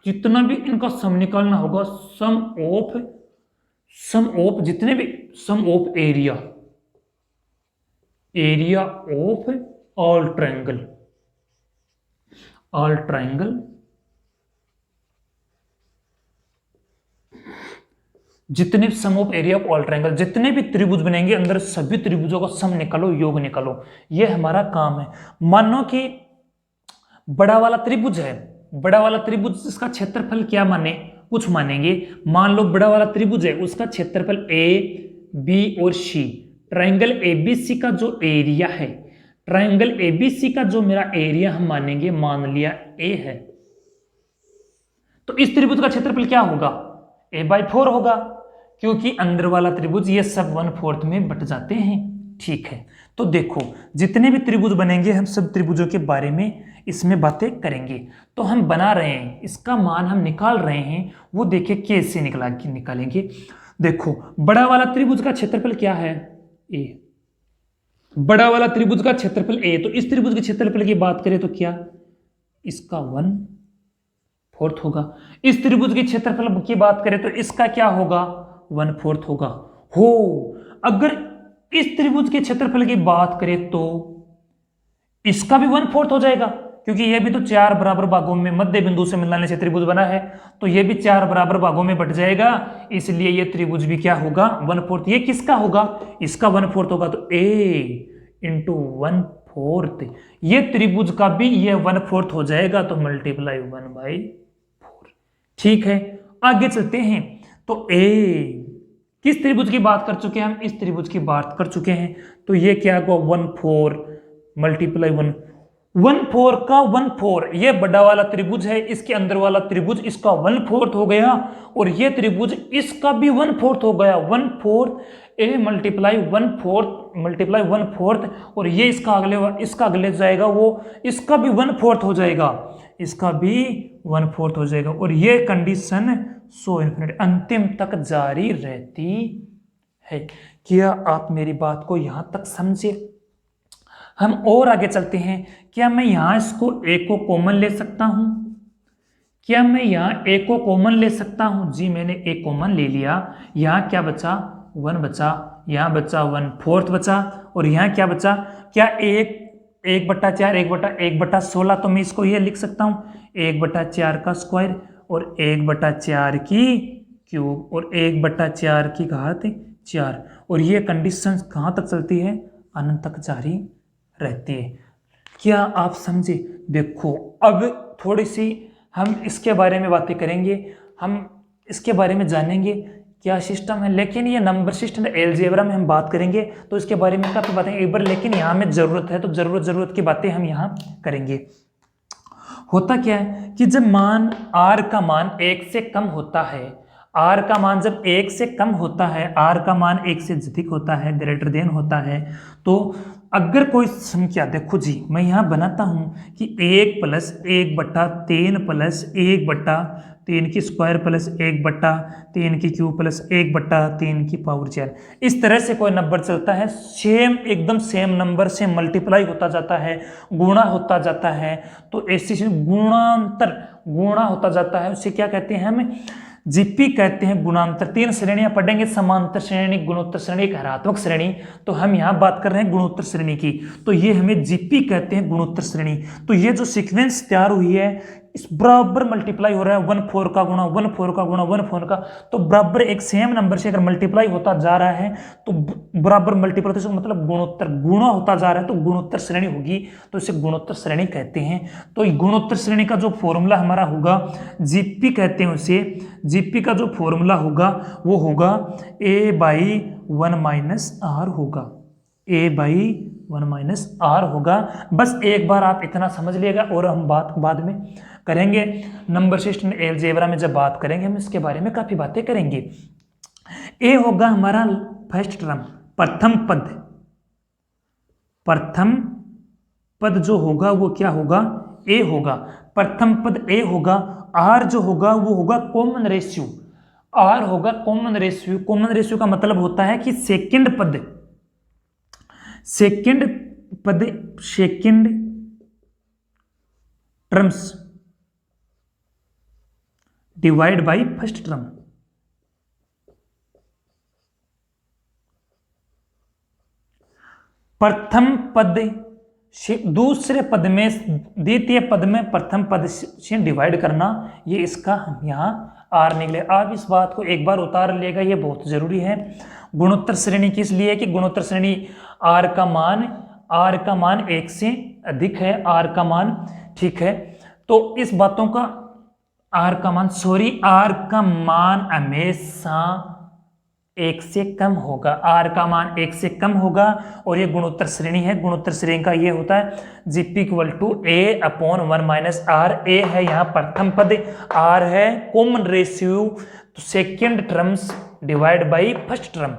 जितना भी इनका सम निकालना होगा, सम ऑफ जितने भी, sum of area of all triangle, जितने sum of area of all triangle, जितने भी त्रिभुज बनेंगे अंदर सभी त्रिभुजों का सम निकालो, योग निकालो, ये हमारा काम है। मानो कि बड़ा वाला त्रिभुज है, बड़ा वाला त्रिभुज, इसका क्षेत्रफल क्या माने, कुछ मानेंगे। मान लो बड़ा वाला त्रिभुज है, उसका क्षेत्रफल ए, बी और सी, ट्रायंगल एबीसी का जो एरिया है, ट्रायंगल एबीसी का जो मेरा एरिया हम मानेंगे, मान लिया ए है, तो इस त्रिभुज का क्षेत्रफल क्या होगा, a/4 होगा, क्योंकि अंदर वाला त्रिभुज ये सब 1/4 में बट जाते हैं, ठीक है। तो देखो जितने भी त्रिभुज बनेंगे हम सब त्रिभुजों के बारे में इसमें बातें करेंगे। तो हम बना रहे हैं, इसका मान हम निकाल रहे हैं, वो देखिए कैसे निकालेंगे। देखो बड़ा वाला त्रिभुज का क्षेत्रफल क्या है, ए, बड़ा वाला त्रिभुज का क्षेत्रफल ए, तो इस त्रिभुज के क्षेत्रफल की बात करें तो क्या, इसका 1/4 होगा। इस त्रिभुज के क्षेत्रफल की बात करें तो इसका क्या होगा, 1/4 होगा। हो, अगर इस त्रिभुज के क्षेत्रफल की बात करें तो इसका भी 1/4 हो जाएगा, क्योंकि यह भी तो 4 बराबर भागों में मध्य बिंदु से मिलाने से त्रिभुज बना है, तो यह भी 4 बराबर भागों में बट जाएगा, इसलिए यह त्रिभुज भी क्या होगा, 1/4। ये किसका होगा, इसका 1/4 होगा, तो a × 1/4, ये त्रिभुज का भी ये 1/4 हो जाएगा, तो मल्टीप्लाई 1/4, ठीक है। आगे चलते हैं, तो a, किस त्रिभुज की बात कर चुके हैं हम, इस त्रिभुज की बात कर चुके हैं। तो ये क्या होगा 1 4 मल्टीप्लाई 1 का 1/4, ये बड़ा वाला त्रिभुज है, इसके अंदर वाला त्रिभुज इसका 1/4 हो गया, और ये त्रिभुज इसका भी 1/4 हो गया। 1/4 ए मल्टीप्लाई 1/4 और ये इसका अगले जाएगा वो इसका भी 1/4 हो जाएगा, इसका भी 1/4 हो जाएगा, और ये कंडीशन सो इन्फिनिटी अंतिम तक जारी रहती है। क्या आप मेरी बात को यहां तक समझे? हम और आगे चलते हैं। क्या मैं यहां इसको ए को कॉमन ले सकता हूं? क्या मैं यहां ए को कॉमन ले सकता हूं? जी मैंने ए कॉमन ले लिया। यहां क्या बचा? 1 बचा, यहां बचा 1/4 बचा, और यहां क्या बचा? क्या 1/4 1/16, तो मैं इसको ये लिख सकता हूं 1/4 का स्क्वायर और 1/4 की क्यूब और 1/4 की घात 4, और ये कंडीशन कहां तक चलती है? अनंत तक जारी रहती है। क्या आप समझे? देखो अब थोड़ी सी हम इसके बारे में बातें करेंगे, हम इसके बारे में जानेंगे क्या सिस्टम है, लेकिन ये नंबर सिस्टम अलजेब्रा में हम बात करेंगे तो इसके बारे में काफी बातें एक बार, लेकिन यहाँ में जरूरत है तो जरूरत की बातें हम यहाँ करेंगे। होता क्या है कि जब मान r का मान 1 से कम होता है, r का मान जब 1 से कम होता है, r का मान 1 से अधिक होता है, ग्रेटर देन होता है, तो अगर कोई संख्या, देखो जी मैं यहाँ बनाता हूँ कि 1 + 1/3 + 1/3 की स्क्वायर प्लस 1/3 की क्यूब प्लस 1/3 की पावर 4, इस तरह से कोई नंबर चलता है, सेम एकदम सेम नंबर से मल्टीप्लाई होता जाता है, गुणा होता जाता है, तो ऐसी गुणा होता जाता है, उसे क्या कहते हैं? हम जीपी कहते हैं, गुणांतर। 3 श्रेणियां पढ़ेंगे, समांतर श्रेणी, गुणोत्तर श्रेणी, एक हरात्मक श्रेणी, तो हम यहाँ बात कर रहे हैं गुणोत्तर श्रेणी की, तो ये हमें जीपी कहते हैं, गुणोत्तर श्रेणी। तो ये जो सीक्वेंस तैयार हुई है इस बराबर मल्टीप्लाई हो रहा है 1/4 का गुणा 1/4 का गुणा 1/4 का, तो बराबर एक सेम नंबर से अगर मल्टीप्लाई होता जा रहा है तो बराबर मल्टीप्लाई होता है, मतलब गुणोत्तर गुणा होता जा रहा है तो गुणोत्तर श्रेणी होगी, तो इसे गुणोत्तर श्रेणी कहते हैं। तो गुणोत्तर श्रेणी का जो फॉर्मूला हमारा होगा, जीपी कहते हैं उसे, जीपी का जो फॉर्मूला होगा वो होगा a/1 - r होगा, a/1 - r होगा। बस एक बार आप इतना समझ लीजिएगा, और हम बात बाद में करेंगे नंबर सिस्टम अलजेब्रा में, जब बात करेंगे हम इसके बारे में काफी बातें करेंगे। ए होगा हमारा फर्स्ट टर्म, प्रथम पद जो होगा वो क्या होगा? ए होगा, प्रथम पद ए होगा। आर जो होगा वो होगा कॉमन रेशियो, आर होगा कॉमन रेशियो। कॉमन रेशियो का मतलब होता है कि second terms divide by first term. प्रथम पद दूसरे पद में, द्वितीय पद में प्रथम पद से डिवाइड करना, ये इसका हम यहाँ आर निकले। आप इस बात को एक बार उतार लेगा, ये बहुत जरूरी है। गुणोत्तर श्रेणी किस लिए? कि गुणोत्तर श्रेणी आर का मान 1 से अधिक है, आर का मान, ठीक है, तो इस बातों का आर का मान हमेशा 1 से कम होगा, आर का मान 1 से कम होगा, और ये गुणोत्तर श्रेणी है। गुणोत्तर श्रेणी का ये होता है जीपी = a/1 - r। ए है यहाँ प्रथम पद, आर है कॉमन रेशियो, तो second terms divide by first term.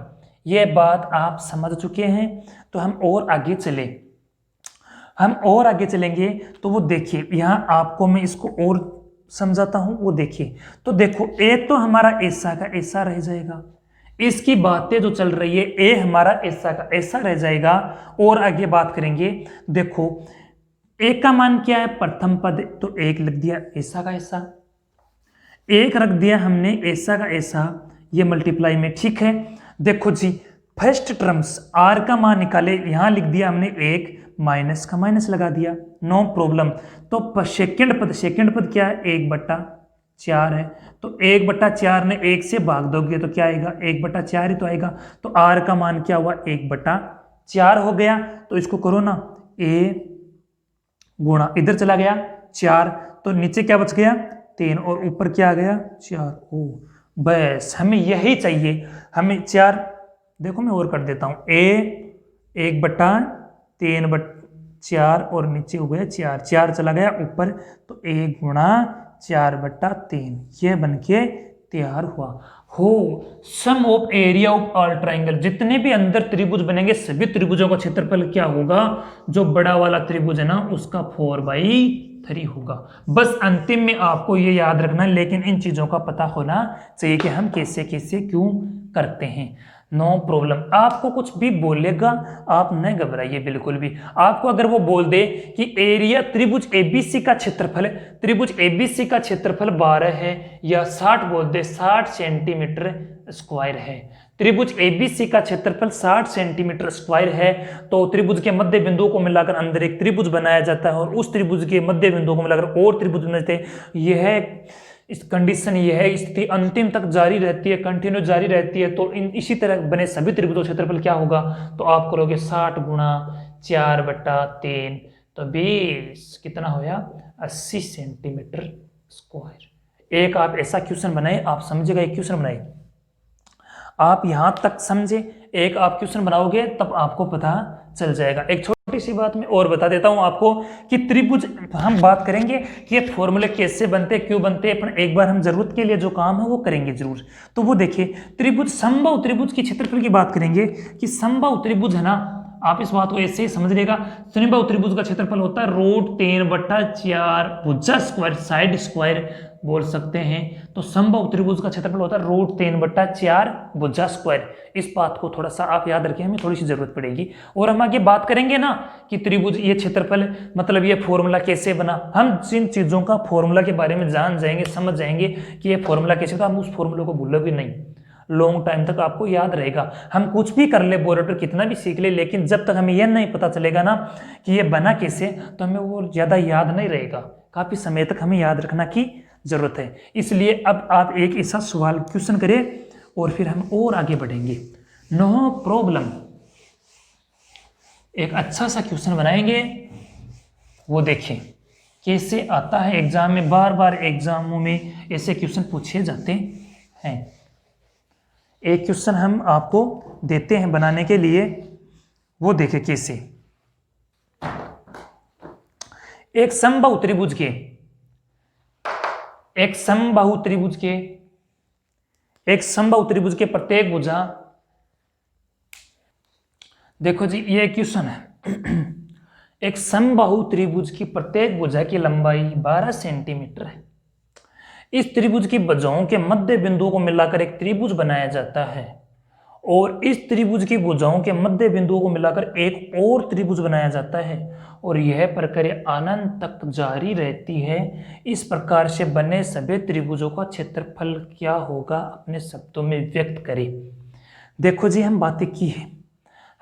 ये बात आप समझ चुके हैं। तो हम और आगे चलेंगे, तो वो देखिए यहाँ आपको मैं इसको और समझाता हूं, वो देखिए। तो देखो ए तो हमारा ऐसा का ऐसा रह जाएगा, इसकी बातें जो चल रही है, ए हमारा ऐसा का ऐसा रह जाएगा, और आगे बात करेंगे। देखो ए का मान क्या है? प्रथम पद, तो 1 लिख दिया, ऐसा का ऐसा 1 रख दिया हमने, ऐसा का ऐसा, ये मल्टीप्लाई में, ठीक है। देखो जी फर्स्ट टर्म्स आर का मान निकाले, यहां लिख दिया हमने 1, माइनस का माइनस लगा दिया, नो प्रॉब्लम। तो सेकंड पद क्या है? 1/4 है, तो 1/4 ने 1 से भाग दोगे तो क्या आएगा? 1/4 ही तो आएगा। तो आर का मान क्या हुआ? 1/4 हो गया। तो इसको करो ना, ए गुणा, इधर चला गया 4, तो नीचे क्या बच गया? 3, और ऊपर क्या आ गया? 4। ओ बस हमें यही चाहिए। हमें 4, देखो मैं और कर देता हूँ, ए 1/3/4 और नीचे हो गया 4, 4 चला गया ऊपर, तो 1/4/3 ये बन के तैयार हुआ। हो sum of area of all triangle, जितने भी अंदर त्रिभुज बनेंगे सभी त्रिभुजों का क्षेत्रफल क्या होगा, जो बड़ा वाला त्रिभुज है ना उसका 4/3 होगा। बस अंतिम में आपको ये याद रखना है, लेकिन इन चीजों का पता होना चाहिए कि हम कैसे कैसे क्यों करते हैं। No problem. आपको कुछ भी बोलेगा आप नहीं घबराइए बिल्कुल भी। आपको अगर वो बोल दे कि एरिया त्रिभुज एबीसी का क्षेत्रफल, त्रिभुज एबीसी का क्षेत्रफल 12 है या 60 बोल दे, 60 सेंटीमीटर स्क्वायर है, त्रिभुज एबीसी का क्षेत्रफल 60 सेंटीमीटर स्क्वायर है, तो त्रिभुज के मध्य बिंदुओं को मिलाकर अंदर एक त्रिभुज बनाया जाता है और उस त्रिभुज के मध्य बिंदुओं को मिलाकर और त्रिभुज बनते हैं। यह इस कंडीशन ये है, स्थिति अंतिम तक जारी रहती है, कंटिन्यू जारी रहती है। तो इसी तरह बने सभी त्रिभुजों का क्षेत्रफल क्या होगा, तो आप करोगे 60 गुणा 4/3, तो 20 कितना होया 80 सेंटीमीटर स्क्वायर। एक आप ऐसा क्वेश्चन बनाए, आप समझेगा एक क्वेश्चन बनाए, आप यहां तक समझे, एक आप क्वेश्चन बनाओगे तब आपको पता चल जाएगा। एक छोटी सी बात मैं और बता देता हूं आपको कि त्रिभुज, हम बात करेंगे कि ये फॉर्मूले कैसे बनते क्यों बनते, अपन एक बार हम जरूरत के लिए जो काम है वो करेंगे जरूर। तो वो देखिए, त्रिभुज, समबाहु त्रिभुज की क्षेत्रफल की बात करेंगे कि समबाहु त्रिभुज है ना, आप इस बात को ऐसे ही समझ लेगा, समबाहु त्रिभुज का क्षेत्रफल होता है √3/4 भुजा स्क्वायर, साइड स्क्वायर बोल सकते हैं। तो समबाहु त्रिभुज का क्षेत्रफल होता है √3/4 भुजा स्क्वायर। इस बात को थोड़ा सा आप याद रखें, हमें थोड़ी सी जरूरत पड़ेगी। और हम आगे बात करेंगे ना कि त्रिभुज ये क्षेत्रफल मतलब ये फॉर्मूला कैसे बना, हम जिन चीजों का फॉर्मूला के बारे में जान जाएंगे, समझ जाएंगे कि ये फॉर्मूला कैसे, तो हम उस फॉर्मूले को भूलोगे नहीं, लॉन्ग टाइम तक आपको याद रहेगा। हम कुछ भी कर ले, बोर्ड पर कितना भी सीख ले, लेकिन जब तक हमें यह नहीं पता चलेगा ना कि ये बना कैसे, तो हमें वो ज्यादा याद नहीं रहेगा, काफी समय तक हमें याद रखना की जरूरत है। इसलिए अब आप एक ऐसा सवाल क्वेश्चन करें और फिर हम और आगे बढ़ेंगे। No problem. एक अच्छा सा क्वेश्चन बनाएंगे, वो देखें कैसे आता है एग्जाम में, बार बार एग्जामों में ऐसे क्वेश्चन पूछे जाते हैं। एक क्वेश्चन हम आपको देते हैं बनाने के लिए, वो देखें कैसे। एक समबाहु त्रिभुज के, एक समबाहु त्रिभुज के, एक समबाहु त्रिभुज के प्रत्येक भुजा, देखो जी ये क्वेश्चन है, एक समबाहु त्रिभुज की प्रत्येक भुजा की लंबाई 12 सेंटीमीटर है। इस त्रिभुज की भुजाओं के मध्य बिंदुओं को मिलाकर एक त्रिभुज बनाया जाता है और इस त्रिभुज की भुजाओं के मध्य बिंदुओं को मिलाकर एक और त्रिभुज बनाया जाता है और यह प्रक्रिया अनंत तक जारी रहती है। इस प्रकार से बने सभी त्रिभुजों का क्षेत्रफल क्या होगा, अपने शब्दों में व्यक्त करें। देखो जी, हम बातें की है,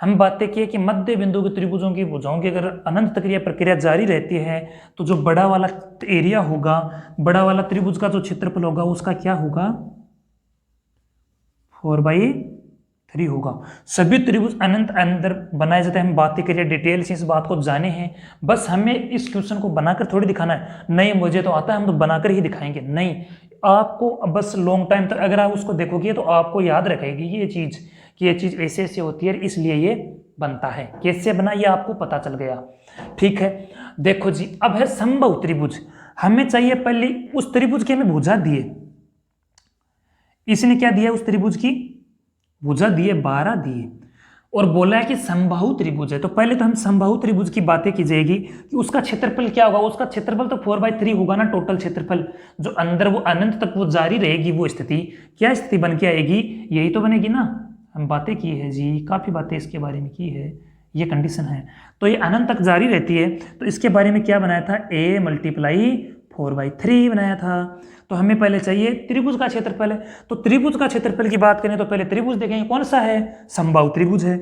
हम बातें की कि मध्य बिंदु के त्रिभुजों की भुजाओं की अगर अनंत तक यह प्रक्रिया जारी रहती है तो जो बड़ा वाला एरिया होगा, बड़ा वाला त्रिभुज का जो क्षेत्रफल होगा उसका क्या होगा 4/3 होगा। सभी त्रिभुज अनंत अंदर बनाए जाते हैं, हम बातें करिए डिटेल से, इस बात को जाने हैं। बस हमें इस क्वेश्चन को बनाकर थोड़ी दिखाना है, नहीं मुझे तो आता है हम तो बनाकर ही दिखाएंगे, नहीं आपको बस लॉन्ग टाइम तक अगर आप उसको देखोगे तो आपको याद रखेगी ये चीज कि ये चीज ऐसे ऐसे होती है, इसलिए ये बनता है। कैसे बना ये आपको पता चल गया, ठीक है। देखो जी, अब है समबाहु त्रिभुज, हमें चाहिए पहले उस त्रिभुज की हमें भुजा दिए, इसने क्या दिया, उस त्रिभुज की भुजा दिए 12 दिए और बोला है कि समबाहु त्रिभुज है। तो पहले तो हम समबाहु त्रिभुज की बातें की जाएगी कि उसका क्षेत्रफल क्या होगा, उसका क्षेत्रफल तो 4/3 होगा ना, टोटल क्षेत्रफल जो अंदर वो अनंत तक वो जारी रहेगी, वो स्थिति क्या स्थिति बन के आएगी, यही तो बनेगी ना। हम बातें की है जी, काफी बातें इसके बारे में की है, ये कंडीशन है। तो ये अनंत तक जारी रहती है, तो इसके बारे में क्या बनाया था, a × 4/3 बनाया था। तो हमें पहले चाहिए त्रिभुज का क्षेत्रफल है, तो त्रिभुज का क्षेत्रफल की बात करें तो पहले त्रिभुज देखेंगे कौन सा है, समबाहु त्रिभुज है।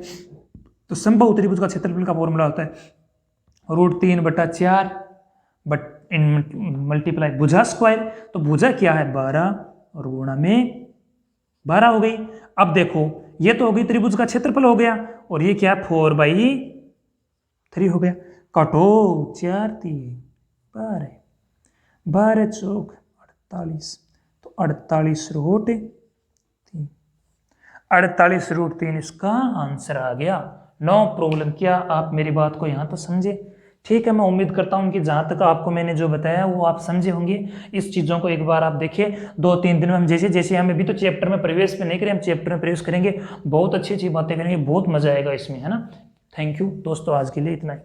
तो समबाहु त्रिभुज का क्षेत्रफल का फॉर्मूला होता है √3/4 × भुजा स्क्वायर। तो भुजा क्या है 12 और गुणा में 12 हो गई। अब देखो ये तो हो गई त्रिभुज का क्षेत्रफल हो गया और ये क्या 4/3 हो गया। काटो 4 3 12 12 चौक 48, तो 48 √3 48√3 इसका आंसर आ गया। No problem. क्या आप मेरी बात को यहाँ तो समझे? ठीक है, मैं उम्मीद करता हूँ कि जहाँ तक आपको मैंने जो बताया वो आप समझे होंगे। इस चीज़ों को एक बार आप देखिए, 2-3 दिन में हम जैसे जैसे हम अभी तो चैप्टर में प्रवेश पे नहीं करें, हम चैप्टर में प्रवेश करेंगे, बहुत अच्छी अच्छी बातें करेंगे, बहुत मजा आएगा इसमें, है ना। थैंक यू दोस्तों, आज के लिए इतना ही।